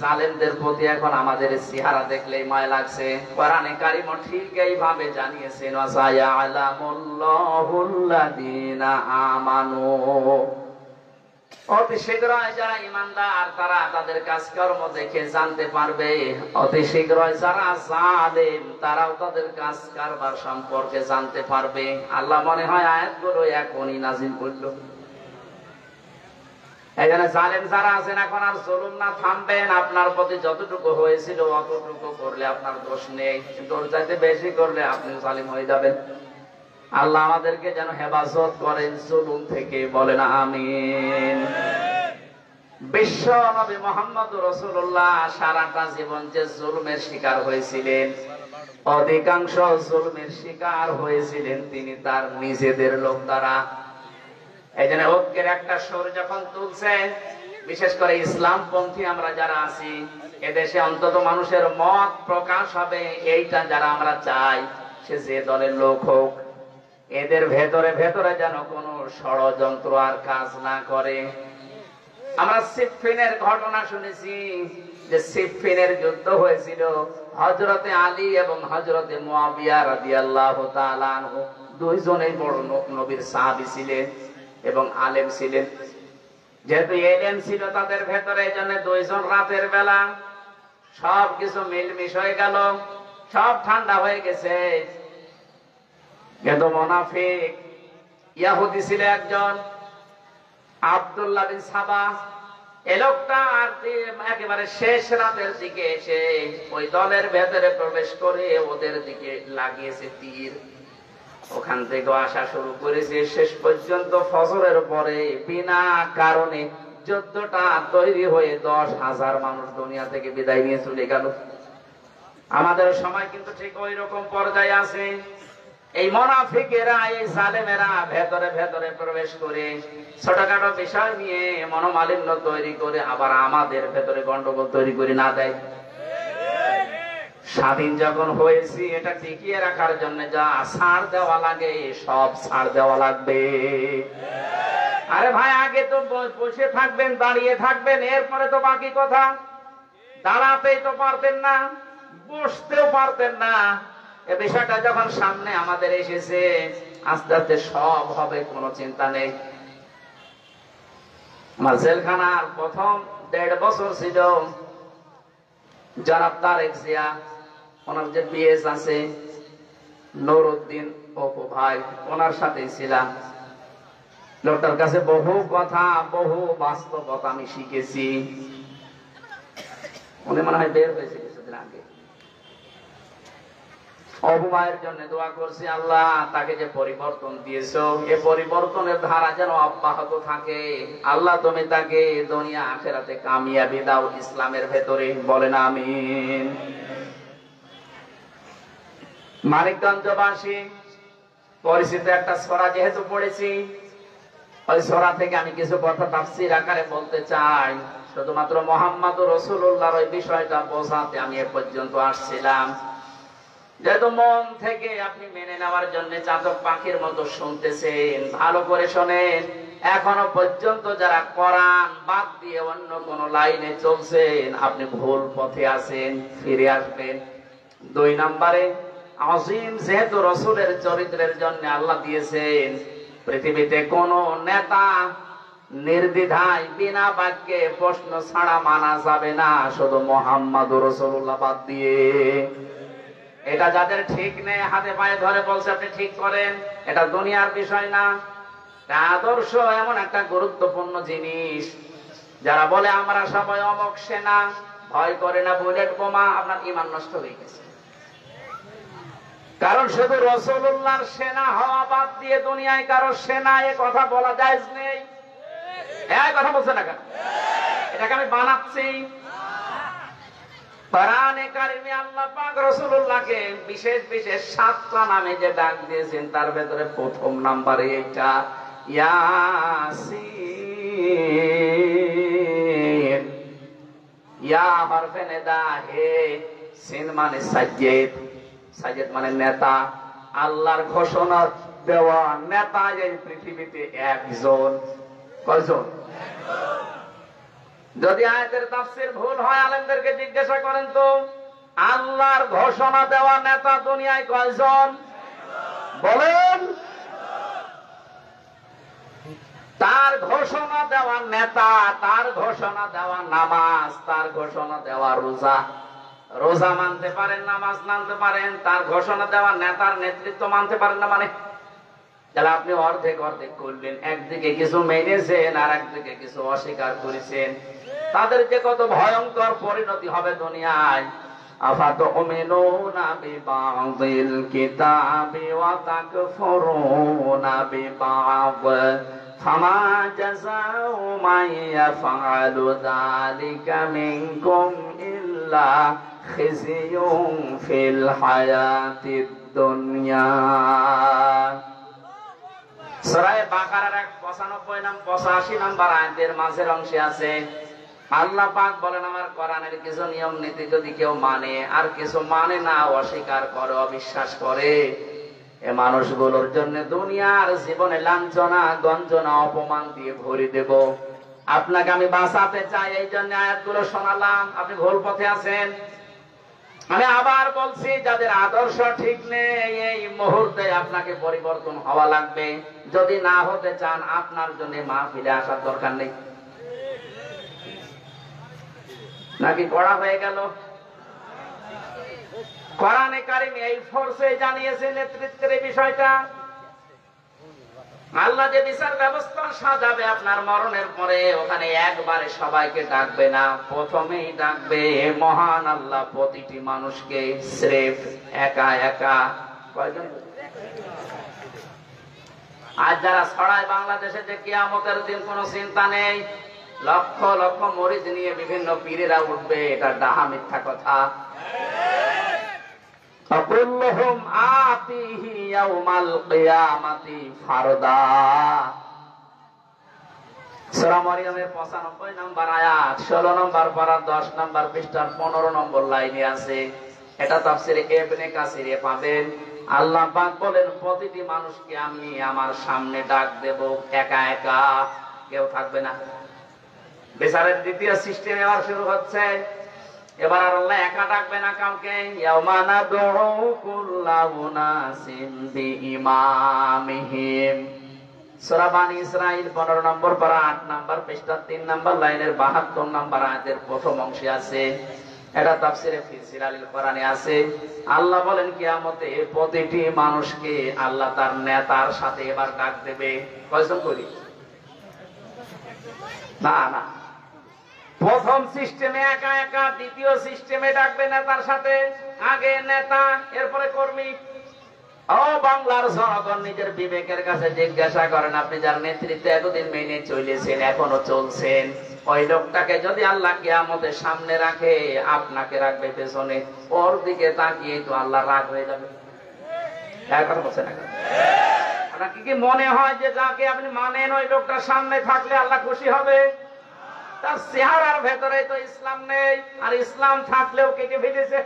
জালেমদের প্রতি এখন আমাদের চেহারা দেখলেই মায়া লাগছে। কোরআনে কারিম ঠিক এইভাবে জানিয়েছেন, ওয়াসায়ালামুল্লাহুল্লাযীনা আমানু, অতি শীঘ্রই যারা ঈমানদার তারা তাদের কাজকর্ম দেখে জানতে পারবে। অতি শীঘ্রই যারা জালেম তারাও তাদের কাজ কারবার সম্পর্কে জানতে পারবে। আল্লাহ মনে হয় আয়াতগুলো এখনই নাযিল করলো। এখানে জালেম যারা আছেন, এখন আর জুলুম না থামবেন। আপনার প্রতি যতটুকু হয়েছিল অতটুকু করলে আপনার দোষ নেই, কিন্তু ওর চাইতে বেশি করলে আপনি জালিম হয়ে যাবেন। আল্লাহ আমাদেরকে যেন হেফাজত করেন জুলুম থেকে, বলেন আমিন। বিশ্ব নবী মুহাম্মদ রাসূলুল্লাহ সারাটা জীবন যে জুলুমের শিকার হয়েছিলেন, অধিকাংশ জুলুমের শিকার হয়েছিলেন তিনি তার নিজেদের লোক দ্বারা। এই জন্য ঐক্যের একটা সুর যখন তুলছে, বিশেষ করে ইসলামপন্থী আমরা যারা আছি, এদেশে অন্তত মানুষের মত প্রকাশ হবে, এইটা যারা আমরা চাই, সে যে দলের লোক হোক, এদের ভেতরে ভেতরে যেন কোনো ষড়যন্ত্র আর কাজ না করে। আমরা সিফফিনের ঘটনা শুনেছি, যে সিফফিনের যুদ্ধ হয়েছিল, হযরতে আলী এবং হযরতে মুয়াবিয়া রাদিয়াল্লাহু তাআলা আনহু দুইজনেই বড় নবীর সাহাবী ছিলেন এবং আলেম ছিলেন। যেহেতু এলেম ছিল তাদের ভেতরে, এই জন্য দুইজন রাতের বেলা সবকিছু মিলমিশ হয়ে গেল, সব ঠান্ডা হয়ে গেছে। কিন্তু মুনাফিক ইহুদি ছিল একজন, আব্দুল্লাহ বিন সাবা। এই লোকটা একেবারে শেষ রাতের দিকে এসে ওই দলের ভেতরে প্রবেশ করে ওদের দিকে লাগিয়েছে তীর। ওখান থেকে আসা শুরু করেছে, শেষ পর্যন্ত ফজরের পরে বিনা কারণে যুদ্ধটা তৈরি হয়ে 10,000 মানুষ দুনিয়া থেকে বিদায় নিয়ে চলে গেল। আমাদের সময় কিন্তু ঠিক ওই রকম পর্যায়ে আছে। এই মুনাফিকেরা, এই জালেমেরা ভেতরে ভেতরে প্রবেশ করে ছোটখাটো বিষয় নিয়ে মনোমালিন্য তৈরি করে আবার আমাদের ভেতরে গন্ডগোল তৈরি করে না দেয়। স্বাধীন যখন হয়েছি এটা টিকিয়ে রাখার জন্য যা ছাড় দেওয়া লাগে সব ছাড় দেওয়া লাগবে। আরে ভাই, আগে তো বসে থাকবেন, দাঁড়িয়ে থাকবেন, এরপরে তো বাকি কথা। দাঁড়াতেই তো পারতেন না, বসতেও পারতেন না। এ বিষয়টা যখন সামনে আমাদের এসেছে, আস্তে আস্তে সব হবে, কোনো চিন্তা নেই। আমার জেলখানার প্রথম 1.5 বছর ছিল জনাব তারেক জিয়া, ওনার যে পিএস আছে নুরউদ্দিন অপু ভাই, ওনার সাথে ছিলাম। লোকটার কাছে বহু কথা, বহু বাস্তবতা আমি শিখেছি। উনি মনে হয় বের হয়েছে কিছুদিন আগে। অপু ভাইয়ের জন্য দোয়া করছি, আল্লাহ তাকে যে পরিবর্তন দিয়েছো, এ পরিবর্তনের ধারা যেন অব্যাহত থাকে। আল্লাহ তুমি তাকে দুনিয়া আখিরাতে কামিয়াবি দাও ইসলামের ভেতরে, বলেন আমিন। মানিকগঞ্জবাসী পরিচিত একটা সূরা যেহেতু পড়েছি, ওই সূরা থেকে আমি কিছু কথা তাফসীর আকারে বলতে চাই। শুধুমাত্র মুহাম্মদুর রাসূলুল্লাহর ওই বিষয়টা বোঝাতে আমি এ পর্যন্ত আসছিলাম। যেহেতু মন থেকে আপনি মেনে নেওয়ার জন্য চাতক পাখির মতো শুনতেছেন, ভালো করে শোনেন। এখনো পর্যন্ত যারা কোরআন বাদ দিয়ে অন্য কোন লাইনে চলছেন, আপনি ভুল পথে আছেন, ফিরে আসবেন। 2 নম্বরে, আজিম যেহেতু রাসূলের চরিত্রের জন্য আল্লাহ দিয়েছেন, পৃথিবীতে কোন নেতা নির্দ্বিধায় বিনা বাক্যে প্রশ্ন ছাড়া মানা যাবে না, শুধু মুহাম্মদুর রাসূলুল্লাহ বাদ দিয়ে। এটা যাদের ঠিক নেই, হাতে পায়ে ধরে বলছে আপনি ঠিক করেন। এটা দুনিয়ার বিষয় না, আদর্শ এমন একটা গুরুত্বপূর্ণ জিনিস। যারা বলে আমরা সবাই অমক সেনা, ভয় করে না বুলেট বোমা, আপনার ঈমান নষ্ট হয়ে গেছে। কারণ শুধু রাসূলুল্লাহর সেনা হওয়া বাদ দিয়ে দুনিয়ায় কারো সেনা, এ কথা বলা জায়েজ নেই। এই কথা বলছে না কেন? এটাকে আমি বানাচ্ছি। কোরআনে কারিমে আল্লাহ পাক রাসূলুল্লাহকে বিশেষ বিশেষ 7টা নামে যে ডাক দিয়েছেন, তার ভেতরে প্রথম নাম্বারে এটা ইয়াসিন। ইয়া হরফে নিদা, হে। সিন মানে সাজ্জেদ, সাজ্জেদ মানে নেতা। আল্লাহর ঘোষণা দেওয়া নেতা এই পৃথিবীতে একজন। কয়জন? যদি আয়াতের তাফসীর ভুল হয় আলেমদেরকে জিজ্ঞাসা করেন তো, আল্লাহর ঘোষণা দেওয়া নেতা দুনিয়ায় কয়জন বলেন? তার ঘোষণা দেওয়া নেতা, তার ঘোষণা দেওয়া নামাজ, তার ঘোষণা দেওয়া রোজা। রোজা মানতে পারেন, নামাজ মানতে পারেন, তার ঘোষণা দেওয়া নেতার নেতৃত্ব মানতে পারেন না। মানে তাহলে আপনি অর্ধেক অর্ধেক করলেন, একদিকে কিছু মেনেছেন আর একদিকে কিছু অস্বীকার করেছেন। তাদের যে কত ভয়ঙ্কর পরিণতি হবে দুনিয়ায়। আফাতুমিনুনা বিবাযিল কিতাবি ওয়া তাকফুরুনা বিবায ফামা জাযাউ মান ইয়াফআলু যালিকা মিনকুম ইল্লা খিজিয়ুন ফিল হায়াতিদ দুনিয়া। সূরা বাকারার 85 নম্বর আয়াতের মাঝের অংশে আছে, আল্লাহ পাক বলেন, আমার কোরআনের কিছু নিয়ম নীতি যদি কেউ মানে আর কিছু মানে না, অস্বীকার করে, অবিশ্বাস করে, এ মানুষগুলোর জন্য দুনিয়ার জীবনে লাঞ্ছনা, গঞ্জনা, অপমান দিয়ে ভরে দেব। আপনাকে আমি বাঁচাতে চাই, এই জন্য আয়াতগুলো শোনালাম। আপনি ভুল পথে আছেন। আমি আবার বলছি, যাদের আদর্শ ঠিক নেই, এই মুহূর্তে আপনাকে পরিবর্তন হওয়া লাগবে। যদি না হতে চান, আপনার জন্য মাহফিলে আসার দরকার নেই। নাকি কড়া হয়ে গেল? কোরআনে কারিমে এই ফোর্সে জানিয়েছে নেতৃত্বের এই বিষয়টা। আল্লাহ যে বিচার ব্যবস্থা সাজাবে আপনার মরণের পরে, ওখানে একবারে সবাইকে ডাকবে না, প্রথমেই ডাকবে মহান আল্লাহ প্রতিটি মানুষকে স্রেফ একা একা। কয়জন? আজ যারা ছড়ায় বাংলাদেশে যে কিয়ামতের দিন কোনো চিন্তা নেই, লক্ষ লক্ষ মরিদ নিয়ে বিভিন্ন পীরেরা উঠবে, এটা ডাহা মিথ্যা কথা। ফাকুল্লুহুম আতিহি ইয়াউমাল কিয়ামাতি ফারদা। সূরা মরিয়মের 95 নম্বর আয়াত 16 নম্বর পারা 10 নম্বর পৃষ্ঠার 15 নম্বর লাইনে আছে। এটা তাফসীরে ইবনে কাসিরে পাবেন। আল্লাহ পাক বলেন, প্রতিটি মানুষকে আমি আমার সামনে ডাক দেব, একা একা, কেউ থাকবে না। বিচারের দ্বিতীয় সিস্টেম এবার শুরু হচ্ছে। এবার আর আল্লাহ একা ডাকবে না কাউকে। ইয়াউমা নাদউ কুল্লা উনাসিম বিইমামিহিম। সূরা বানী ইসরাঈল 15 নম্বর পারা 8 নম্বর পৃষ্ঠা 3 নম্বর লাইনের 72 নম্বর আয়াতের প্রথম অংশে আছে। এটা তাফসীরে ফি সিরালিল কোরআনে আছে। আল্লাহ বলেন, কিয়ামতে প্রতিটি মানুষকে আল্লাহ তার নেতার সাথে এবার ডাক দেবে। কয়জন করি? না না, প্রথম সিস্টেমে একা একা, দ্বিতীয় সিস্টেমে ডাকবে নেতার সাথে। আগে নেতা, এরপরে কর্মী। ও বাংলার জনগণ, নিজের বিবেকের কাছে জিজ্ঞাসা করেন, আপনি যার নেতৃত্বে এতদিন মেনে চলেছেন, এখনো চলছেন, ওই লোকটাকে যদি আল্লাহ কিয়ামতের সামনে রাখে, আপনাকে রাখবে পেছনে, ওর দিকে তাকিয়ে তো আল্লাহ রাগ হয়ে যাবে। এখন বলছেন না? আপনার কি মনে হয় যে যাকে আপনি মানেন ওই লোকটার সামনে থাকলে আল্লাহ খুশি হবে? তার চেহারার ভেতরে তো ইসলাম নেই, আর ইসলাম থাকলেও কেটে ফেলেছে।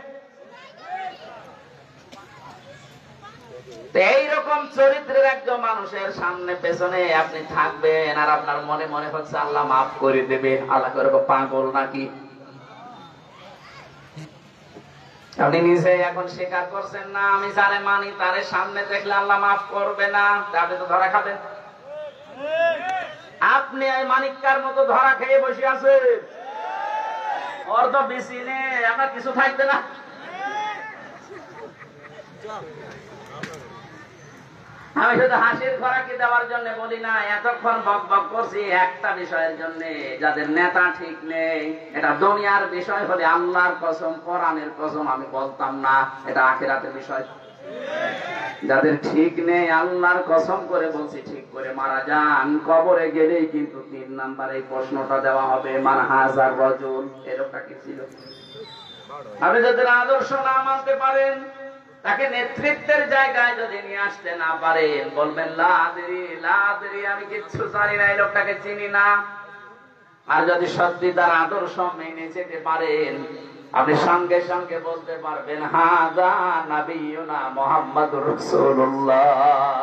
এইরকম চরিত্রের একজন মানুষের সামনে পেছনে আপনি থাকবেন, আর আপনার মনে মনে হচ্ছে আল্লাহ মাফ করে দেবে। আল্লাহ করে পাগল নাকি? আপনি নিজে এখন স্বীকার করছেন না, আমি যারে মানি তারে সামনে দেখলে আল্লাহ মাফ করবে না, আপনি তো ধরা খাবেন। আপনি এই মানিককার মতো ধরা খেয়ে বসে আছেন, ওর তো বেশি নেই, আপনার কিছু থাকবে না। আমি শুধু হাসির খোরাকি দেওয়ার জন্য বলি না, এতক্ষণ বক বক করছি একটা বিষয়ের জন্য, যাদের নেতা ঠিক নেই। এটা দুনিয়ার বিষয় হলে আল্লাহর কসম, কোরআনের কসম আমি বলতাম না, এটা আখিরাতের বিষয়। যাদের ঠিক নেই, আল্লাহর কসম করে বলছি, ঠিক করে মারা যান, কবরে গেলেই কিন্তু 3 নাম্বার এই প্রশ্নটা দেওয়া হবে, মান হাযার রাজুল, এরকম কি ছিল? আপনি যাদের আদর্শ না মানতে পারেন, তাকে নেতৃত্বের জায়গায় যদি নিয়ে আসতে না পারেন, বলবেন লা আদরি লা আদরি, আমি কিচ্ছু জানি না, এই লোকটাকে চিনি না। আর যদি সত্যি তার আদর্শ মেনে যেতে পারেন, আপনি সঙ্গে সঙ্গে বলতে পারবেন, হাযা নাবিয়ুনা মুহাম্মাদুর রাসূলুল্লাহ,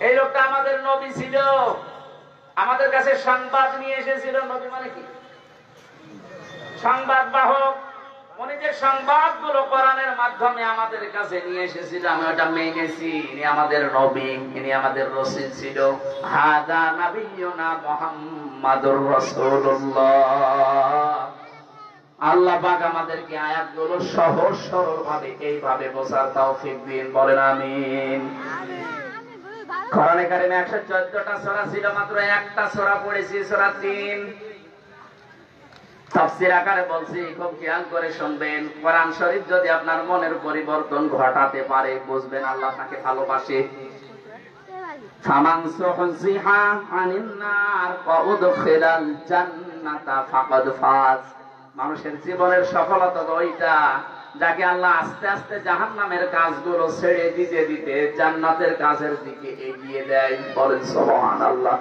এই লোকটা আমাদের নবী ছিল, আমাদের কাছে সংবাদ নিয়ে এসেছিল। নবী মানে কি? সংবাদ বাহক। উনি যে সংবাদগুলো কোরআনের মাধ্যমে আমাদের কাছে নিয়ে এসেছিল, আমি ওটা মেনেছি, ইনি আমাদের নবী, ইনি আমাদের রাসূল ছিল। হাযা নাবিয়ুনা মুহাম্মাদুর রাসূলুল্লাহ। আল্লাহ পাক আমাদেরকে আয়াতগুলো সহজ সরল ভাবে এইভাবে বোঝার তৌফিক দিন, বলেন আমিন। কোরআনে কারিমে 114টা সূরা ছিল, মাত্র একটা সূরা পড়েছি, সূরা 3। তাফসীর আকারে বলছি, খুব খেয়াল করে শুনবেন। কোরআন শরীফ যদি আপনার মনের পরিবর্তন ঘটাতে পারে, বুঝবেন আল্লাহ আপনাকে ভালোবাসে। ফামান সুহজিহা আনিন নার ওয়া উদখিলাল জান্নাতা ফাকাদ ফাজ। মানুষের জীবনের সফলতা ওইটা, যাকে আল্লাহ আস্তে আস্তে জাহান্নামের কাজগুলো ছেড়ে দিতে দিতে জান্নাতের কাজের দিকে এগিয়ে দেয়, বলেন সুবহানাল্লাহ।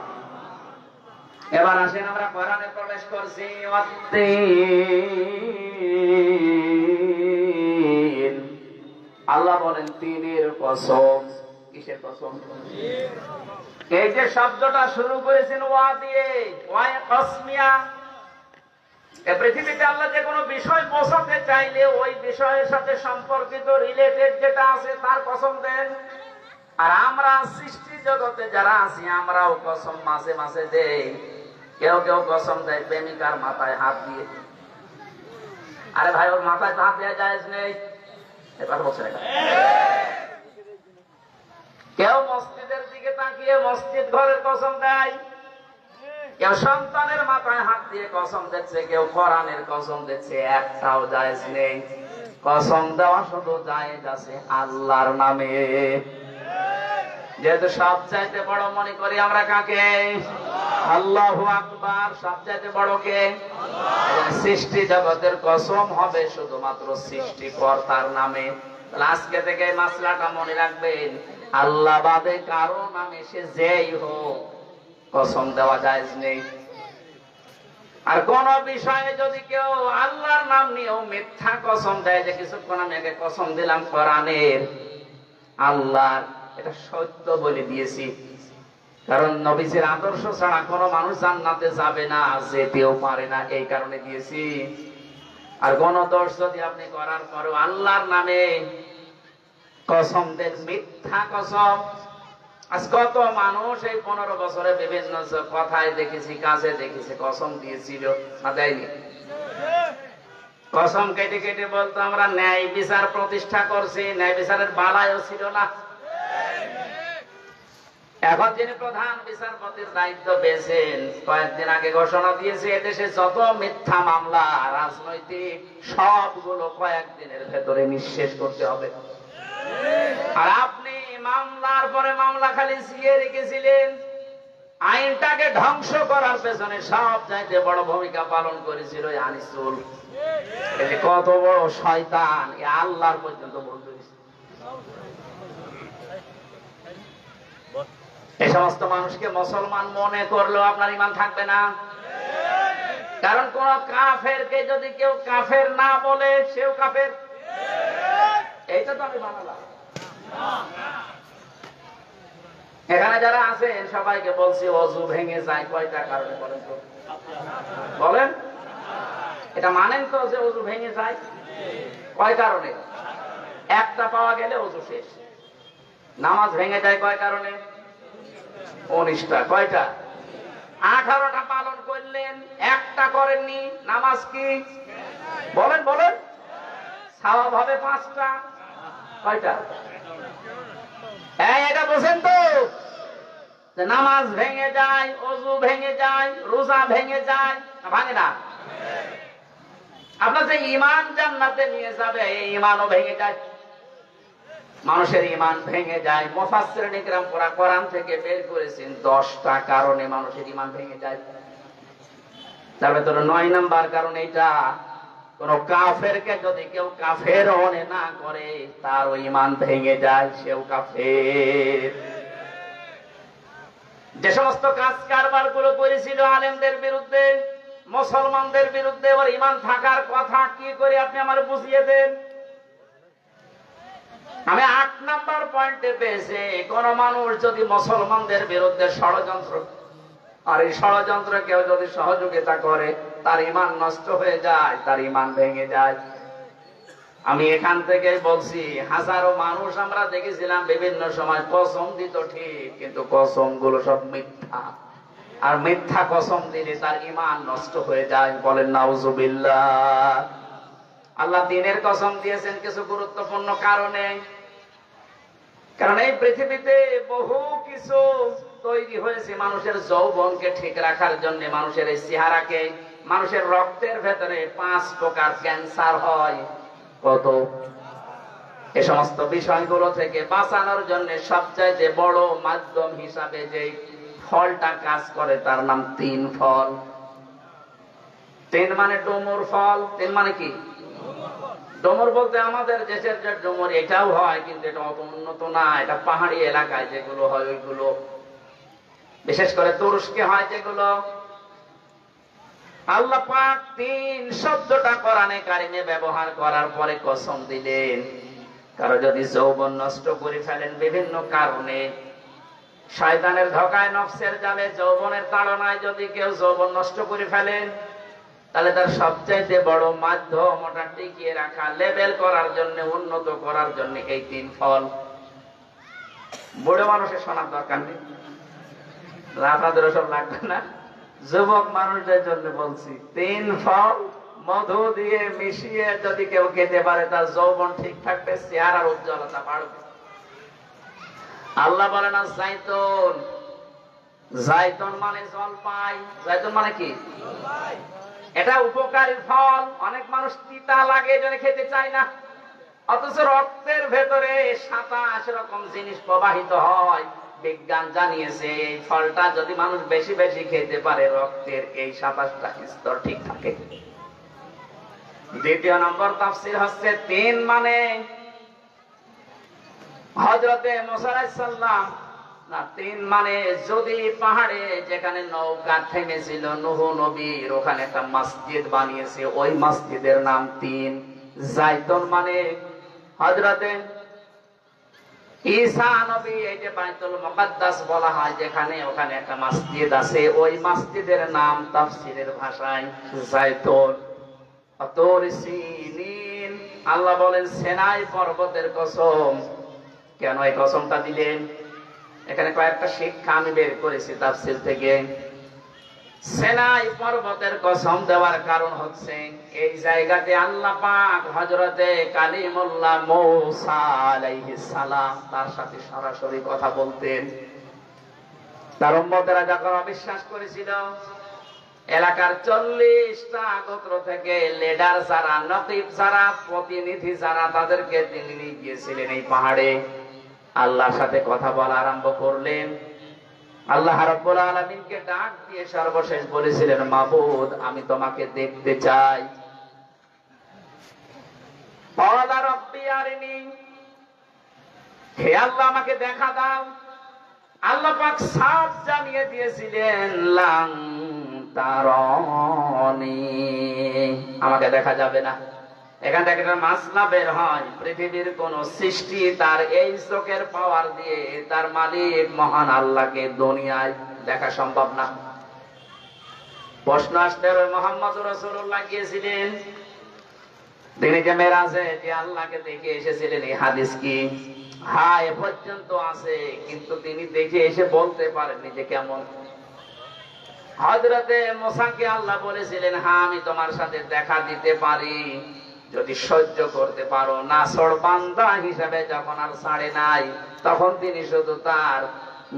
এবার আসেন আমরা কোরআনে প্রবেশ করছি। আল্লাহ বলেন তিনের কসম। কিসের কসম? এই যে শব্দটা শুরু করেছেন ওয়া দিয়ে, ওয়া কসমিয়া। এই পৃথিবীতে আল্লাহ যে কোনো বিষয় বোঝাতে চাইলে ওই বিষয়ের সাথে সম্পর্কিত রিলেটেড যেটা আছে তার কসম দেন। আর আমরা সৃষ্টি জগতে যারা আছি, আমরাও কসম মাঝে মাঝে দেই। কেউ কেউ কসম দেয় প্রেমিকার মাথায় হাত দিয়ে। আরে ভাই, ওর মাথায় তো হাত দেওয়া জায়েজ নেই, এবার বলছে না। কেউ মসজিদের দিকে তাকিয়ে মসজিদ ঘরের কসম দেয়, কেউ সন্তানের মাথায় হাত দিয়ে কসম দিচ্ছে, কেউ কোরআনের কসম দিচ্ছে, একটাও জায়েজ নেই। কসম দেওয়া শুধু জায়েজ আছে আল্লাহর নামে। যেহেতু সবচাইতে বড় মনে করি আমরা কাকে? আল্লাহু আকবার। সবচাইতে বড় কে? সৃষ্টি জগতের কসম হবে শুধুমাত্র সৃষ্টিকর্তার নামে। আজকে থেকে এই মাসলাটা মনে রাখবেন, আল্লাহ বাদে কারো নামে সে যেই হোক কসম দেওয়া জায়েজ নেই। আর কোন বিষয়ে যদি কেউ আল্লাহর নাম নিয়েও মিথ্যা কসম দেয়, যে কিছুক্ষণ আমি আগে কসম দিলাম কোরআনের, আল্লাহ এটা সত্য বলে দিয়েছি, কারণ নবীজির আদর্শ ছাড়া কোন মানুষ জান্নাতে যাবে না, যেতেও পারে না, এই কারণে দিয়েছি। আর কোন দোষ যদি আপনি করার পরেও আল্লাহর নামে কসম দেন, মিথ্যা কসম, আজ কত মানুষ এই 15 বছরে বিভিন্ন কথায় দেখেছি, কাজে দেখেছি, কসম দিয়েছিল না দেয়নি? কসম কেটে কেটে বলতো আমরা ন্যায় বিচার প্রতিষ্ঠা করছি, ন্যায় বিচারের বালায়ও ছিল না। এখন যিনি প্রধান বিচারপতির দায়িত্ব পেয়েছেন, কয়েকদিন আগে ঘোষণা দিয়েছে এদেশে যত মিথ্যা মামলা রাজনৈতিক সবগুলো কয়েকদিনের ভেতরে নিঃশেষ করতে হবে। আর আপনি মামলার পরে মামলা খালি জিয়ে রেখেছিলেন, আইনটাকে ধ্বংস করার পেছনে সব চাইতে বড় ভূমিকা পালন করেছিল আনিসুল। কত বড় শয়তান, আল্লাহর পর্যন্ত বলতে দিচ্ছে। এই সমস্ত মানুষকে মুসলমান মনে করলেও আপনার ঈমান থাকবে না, কারণ কোন কাফেরকে যদি কেউ কাফের না বলে সেও কাফের। এইটা তো আমি বানালাম। এখানে যারা আছেন সবাইকে বলছি ওযু ভেঙে যায় কয়টা কারণে বলেন তো? বলেন, এটা মানেন তো যে ওযু ভেঙে যায় কয় কারণে? একটা পাওয়া গেলে ওযু শেষ। নামাজ ভেঙে যায় কয় কারণে? 19টা। কয়টা? 18টা পালন করলেন, একটা করেননি, নামাজ কি? বলেন বলেন, সওয়াব হবে 5টা। কয়টা? এটা বোঝেন তো, নামাজ ভেঙে যায়, ওযু ভেঙে যায়, রোজা ভেঙে যায়, ভাঙে না? আপনার যে ঈমান জান্নাতে নিয়ে যাবে, এই ঈমানও ভেঙে যায়। মানুষের ঈমান ভেঙে যায়। মুফাসসিরিন ইকরাম কোরআন থেকে বের করেছেন 10টা কারণে মানুষের ঈমান ভেঙে যায়। তার ভেতরে 9 নাম্বার কারণ এটা, কোন কাফেরকে যদি কেউ কাফের মনে না করে তার ঈমান ভেঙে যায়, সেও কাফের। যে সমস্ত কাজ কারবার গুলো করেছিল আলেমদের বিরুদ্ধে, মুসলমানদের বিরুদ্ধে, ওর ঈমান থাকার কথা কি করে আপনি আমার বুঝিয়ে দেন। আমি 8 নাম্বার পয়েন্টে পেয়েছি, কোন মানুষ যদি মুসলমানদের বিরুদ্ধে ষড়যন্ত্র, আর এই ষড়যন্ত্র কেউ যদি সহযোগিতা করে, তার ঈমান নষ্ট হয়ে যায়, তার ঈমান ভেঙে যায়। আমি এখান থেকে বলছি, হাজারো মানুষ আমরা দেখেছিলাম বিভিন্ন সময় কসম দিত ঠিক, কিন্তু কসম গুলো সব মিথ্যা। আর মিথ্যা কসম দিলে তার ঈমান নষ্ট হয়ে যায়। বলেন নাউজুবিল্লাহ। আল্লাহ দ্বীনের কসম দিয়েছেন কিছু গুরুত্বপূর্ণ কারণে, কারণ এই পৃথিবীতে বহু কিছু তৈরি হয়েছে মানুষের যৌবনকে ঠিক রাখার জন্য, মানুষের এই চেহারাকে। মানুষের রক্তের ভেতরে 5 প্রকার ক্যান্সার হয়। কত? এ সমস্ত বিষয়গুলো থেকে বাঁচানোর জন্য সবচাইতে বড় মাধ্যম হিসাবে যে ফলটা কাজ করে তার নাম 3 ফল। 3 মানে ডুমুর ফল। 3 মানে কি? ডুমুর বলতে আমাদের দেশের যে ডুমুর এটাও হয়, কিন্তু এটা অত উন্নত না। এটা পাহাড়ি এলাকায় যেগুলো হয় ওইগুলো, বিশেষ করে তুরস্কে হয় যেগুলো। আল্লাহ পাক 3 শব্দটা কোরআনে কারিমে ব্যবহার করার পরে কসম দিলেন, কারো যদি যৌবন নষ্ট করে ফেলেন বিভিন্ন কারণে, শয়তানের ধোঁকায়, নফসের জালে, যৌবনের তাড়নায় যদি কেউ যৌবন নষ্ট করে ফেলেন, তাহলে তার সবচাইতে বড় মাধ্যম ওটা টিকিয়ে রাখা, লেভেল করার জন্য, উন্নত করার জন্য এই 3 ফল। বুড়ো মানুষের শোনার দরকার নেই, আপনাদেরও সব লাগবে না, যুবক মানুষদের জন্য বলছি। 3 ফল মধু দিয়ে মিশিয়ে যদি কেউ খেতে পারে, তার যৌবন ঠিক থাকবে, চেহারার উজ্জ্বলতা বাড়বে। আল্লাহ বলেন জাইতুন। জাইতুন মানে জলপাই। জাইতুন মানে কি? এটা উপকারী ফল। অনেক মানুষ তিতা লাগে এজন্য খেতে চায় না, অথচ রক্তের ভেতরে 27 রকম জিনিস প্রবাহিত হয়। বিজ্ঞান জানিয়েছে এই ফলটা যদি মানুষ বেশি বেশি খেতে পারে, রক্তের এই 27টা স্তর ঠিক থাকে। 2 নম্বর তাফসীর হচ্ছে 3 মানে হযরতে মুসা আলাইহিস সালাম না 3 মানে যদি পাহাড়ে যেখানে নৌকা থেমেছিল নূহ নবীর ওখানে একটা মসজিদ বানিয়েছে, ওই মসজিদের নাম 3 জাইতুন। মানে হযরতে ঈসা নবী এই যে বাইতুল মুকাদ্দাস বলা হয় যেখানে, ওখানে একটা মসজিদ আছে, ওই মসজিদের নাম তাফসীরের ভাষায় জাইতুন। তুর সিনিন, আল্লাহ বলেন সিনাই পর্বতের কসম। কেন এই কসমটা দিলেন? এখানে কয়েকটা শিক্ষা আমি বের করেছি তাফসীর থেকে। সিনাই পর্বতের কসম দেওয়ার কারণ হচ্ছে এই জায়গাতে আল্লাহ পাক হযরতে কালিমুল্লাহ মূসা আলাইহিস সালাম তার সাথে সরাসরি কথা বলতেন। তার উম্মতেরা যখন অবিশ্বাস করেছিল, এলাকার 40টা গোত্র থেকে লিডার যারা, নকিব যারা, প্রতিনিধি যারা, তাদেরকে তিনি নিয়ে গিয়েছিলেন এই পাহাড়ে। আল্লাহর সাথে কথা বলা আরম্ভ করলেন। আল্লাহ রাব্বুল আলামিনকে ডাক দিয়ে সর্বশেষ বলেছিলেন, মাবুদ আমি তোমাকে দেখতে চাই। ক্বালা রাব্বি আরিনি, হে আল্লাহ আমাকে দেখা দাও। আল্লাহ পাক সাফ জানিয়ে দিয়েছিলেন, লাং তারানি, আমাকে দেখা যাবে না। এখান থেকে একটা মাসলা বের হয়, পৃথিবীর কোন সৃষ্টি তার এই চোখের পাওয়ার দিয়ে তার মালিক মহান আল্লাহকে দুনিয়ায় দেখা সম্ভব না। প্রশ্ন আসতে হবে, মুহাম্মদ রাসূলুল্লাহ গিয়েছিলেন, তিনি যে মেরাজে যে আল্লাহকে দেখে এসেছিলেন, এই হাদিস কি? হ্যাঁ, এ পর্যন্ত আছে, কিন্তু তিনি দেখে এসে বলতে পারেননি যে কেমন। হযরতে মুসাকে আল্লাহ বলেছিলেন, হ্যাঁ আমি তোমার সাথে দেখা দিতে পারি যদি সহ্য করতে পারো। নাছড় বান্দা হিসাবে যখন আর ছাড়ে নাই, তখন তিনি শুধু তার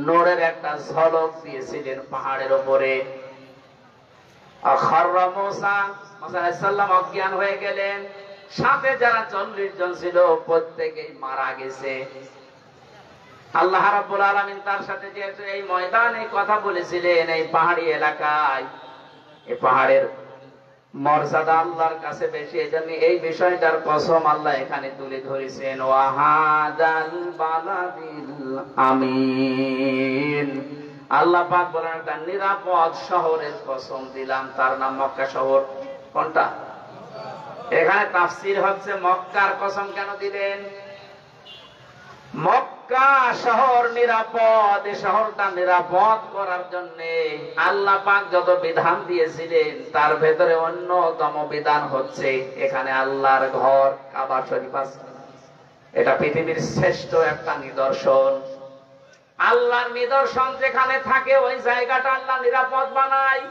নূরের একটা ঝলক দিয়েছিলেন পাহাড়ের উপরে। খাররা মুসা, মুসা আলাইহিস সালাম অজ্ঞান হয়ে গেলেন। সাথে যারা 40 জন ছিল প্রত্যেকেই মারা গেছে। আল্লাহ রাব্বুল আলামিন তার সাথে যেহেতু এই ময়দানে কথা বলেছিলেন, এই পাহাড়ি এলাকায়, এই পাহাড়ের মর্যাদা আল্লাহর কাছে বেশি, এজন্য এই বিষয়টার কসম আল্লাহ এখানে তুলে ধরেছেন। ওয়াহাদাল বালাদিল আমিন, আল্লাহ পাক বলেন একটা নিরাপদ শহরের কসম দিলাম, তার নাম মক্কা শহর। কোনটা? এখানে তাফসীর হচ্ছে মক্কার কসম কেন দিলেন? মক্কা শহর নিরাপদ, এই শহরটা নিরাপদ করার জন্য আল্লাহ পাক যত বিধান দিয়েছিলেন তার ভেতরে অন্যতম বিধান হচ্ছে এখানে আল্লাহর ঘর কাবা শরীফ আছে। এটা পৃথিবীর শ্রেষ্ঠ একটা নিদর্শন। আল্লাহর নিদর্শন যেখানে থাকে ওই জায়গাটা আল্লাহ নিরাপদ বানায়।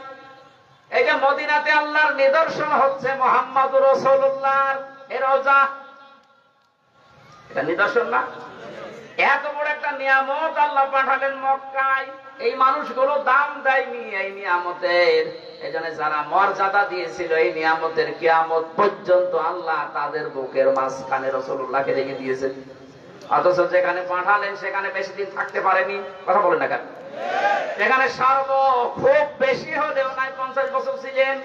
এই যে মদিনাতে আল্লাহর নিদর্শন হচ্ছে মুহাম্মদুর রাসূলুল্লাহর এই রওজা, এটা নিদর্শন না? এত বড় একটা নিয়ামত আল্লাহ পাঠালেন মক্কায়, এই মানুষগুলো দাম দেয়নি এই নিয়ামতের। এজন্য যারা মর্যাদা দিয়েছিল এই নিয়ামতের, কিয়ামত পর্যন্ত আল্লাহ তাদের বুকের মাঝখানে রাসূলুল্লাহকে রেখে দিয়েছেন। অথচ যেখানে পাঠালেন সেখানে বেশি দিন থাকতে পারেনি। কথা বলেন না কেন? সেখানে খুব বেশি হলেও নাই 50 বছর ছিলেন।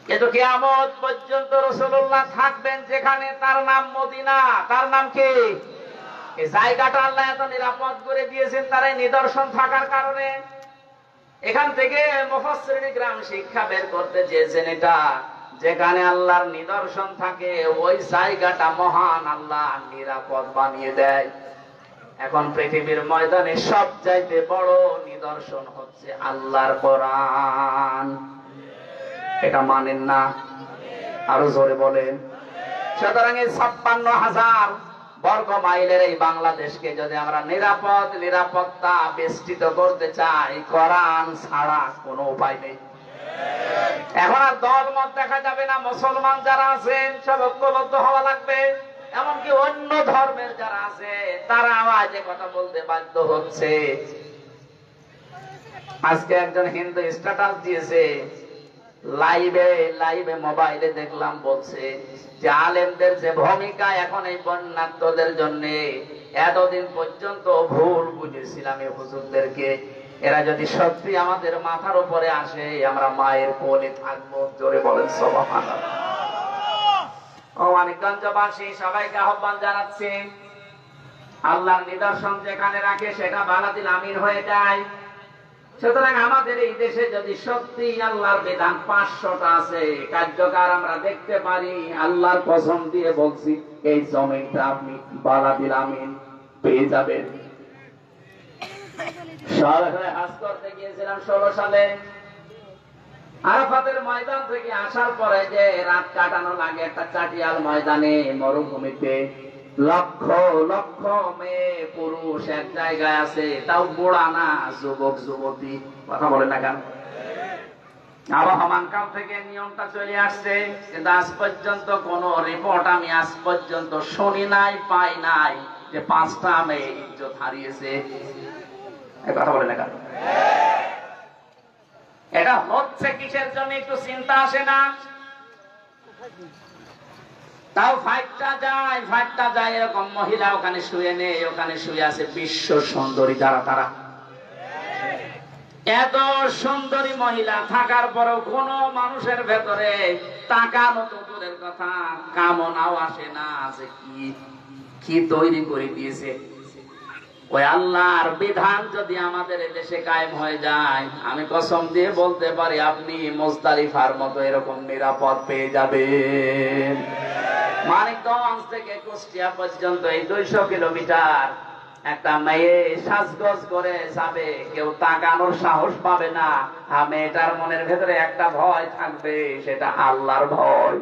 কিন্তু কিয়ামত পর্যন্ত রাসূলুল্লাহ থাকবেন যেখানে, তার নাম মদিনা। তার নাম কি? এই জায়গাটা আল্লাহ এত নিরাপদ করে দিয়েছেন তার এই নিদর্শন থাকার কারণে। এখান থেকে মুফাসসিরিন ইকরাম শিক্ষা বের করতে চেয়েছেন, এটা যেখানে আল্লাহর নিদর্শন থাকে ওই জায়গাটা মহান আল্লাহ নিরাপদ বানিয়ে দেয়। এখন পৃথিবীর ময়দানে সবচাইতে বড় নিদর্শন হচ্ছে আল্লাহর কোরআন। এটা মানেন না? আরো জোরে বলেন। সুতরাং এই 56,000 বর্গ মাইলের এই বাংলাদেশকে যদি আমরা নিরাপত্তা বেষ্টিত করতে চাই, কোরআন ছাড়া কোনো উপায় নেই। এখন আর দল মত দেখা যাবে না। মুসলমান যারা আছেন সব ঐক্যবদ্ধ হওয়া লাগবে। এমনকি অন্য ধর্মের যারা আছে তারা আওয়াজে কথা বলতে বাধ্য হচ্ছে। আজকে একজন হিন্দু স্ট্যাটাস দিয়েছে, লাইভে মোবাইলে দেখলাম, বলছে যে আলেমদের যে ভূমিকা এখন এই বন্যার্তদের জন্য, এতদিন পর্যন্ত ভুল বুঝেছিলাম এই হুজুরদেরকে, এরা যদি সত্যি আমাদের মাথার উপরে আসে আমরা মায়ের কোলে থাকবো। জোরে বলেন সুবহানাল্লাহ। ও মানিকগঞ্জবাসী সবাইকে আহ্বান জানাচ্ছি, আল্লাহর নিদর্শন যেখানে রাখে সেটা বালাদিল আমিন হয়ে যায়। সুতরাং আমাদের এই দেশে যদি সত্যি আল্লাহর বিধান 500টা আছে কার্যকর আমরা দেখতে পারি, আল্লাহর কসম দিয়ে বলছি এই জমিনটা আপনি বালাদিল আমিন পেয়ে যাবেন। হজ করতে গিয়েছিলাম 16 সালে। আরাফাতের ময়দান থেকে আসার পরে যে রাত কাটানো লাগে একটা চাটিয়াল ময়দানে মরুভূমিতে, লক্ষ লক্ষ মেয়ে পুরুষ এক জায়গায় আছে, তাও বুড়া না, যুবক যুবতী। কথা বলে না কেন? আবহমান কাল থেকে নিয়মটা চলে আসছে, কিন্তু আজ পর্যন্ত কোন রিপোর্ট আমি আজ পর্যন্ত শুনি নাই, পাই নাই যে 5টা মেয়ে ইজ্জত হারিয়েছে। কথা বলে না কেন? এটা হচ্ছে কিসের জন্য একটু চিন্তা আসে না? তাও ফাইটটা যায় এরকম মহিলা ওখানে শুয়ে নেই, ওখানে শুয়ে আছে বিশ্ব সুন্দরী যারা, তারা এত সুন্দরী মহিলা থাকার পরেও কোন মানুষের ভেতরে তাকানো তো দূরের কথা, কামনাও আসে না যে কি তৈরি করে দিয়েছে। ওই আল্লাহর বিধান যদি আমাদের দেশে কায়েম হয়ে যায়, আমি কসম দিয়ে বলতে পারি আপনি মুজদালিফার মতো এরকম নিরাপদ পেয়ে যাবেন। মানিকগঞ্জ থেকে কুষ্টিয়া পর্যন্ত এই 200 কিলোমিটার একটা মেয়ে সাজগোজ করে যাবে, কেউ তাকানোর সাহস পাবে না। মেয়েটার মনের ভেতরে একটা ভয় থাকবে, সেটা আল্লাহর ভয়।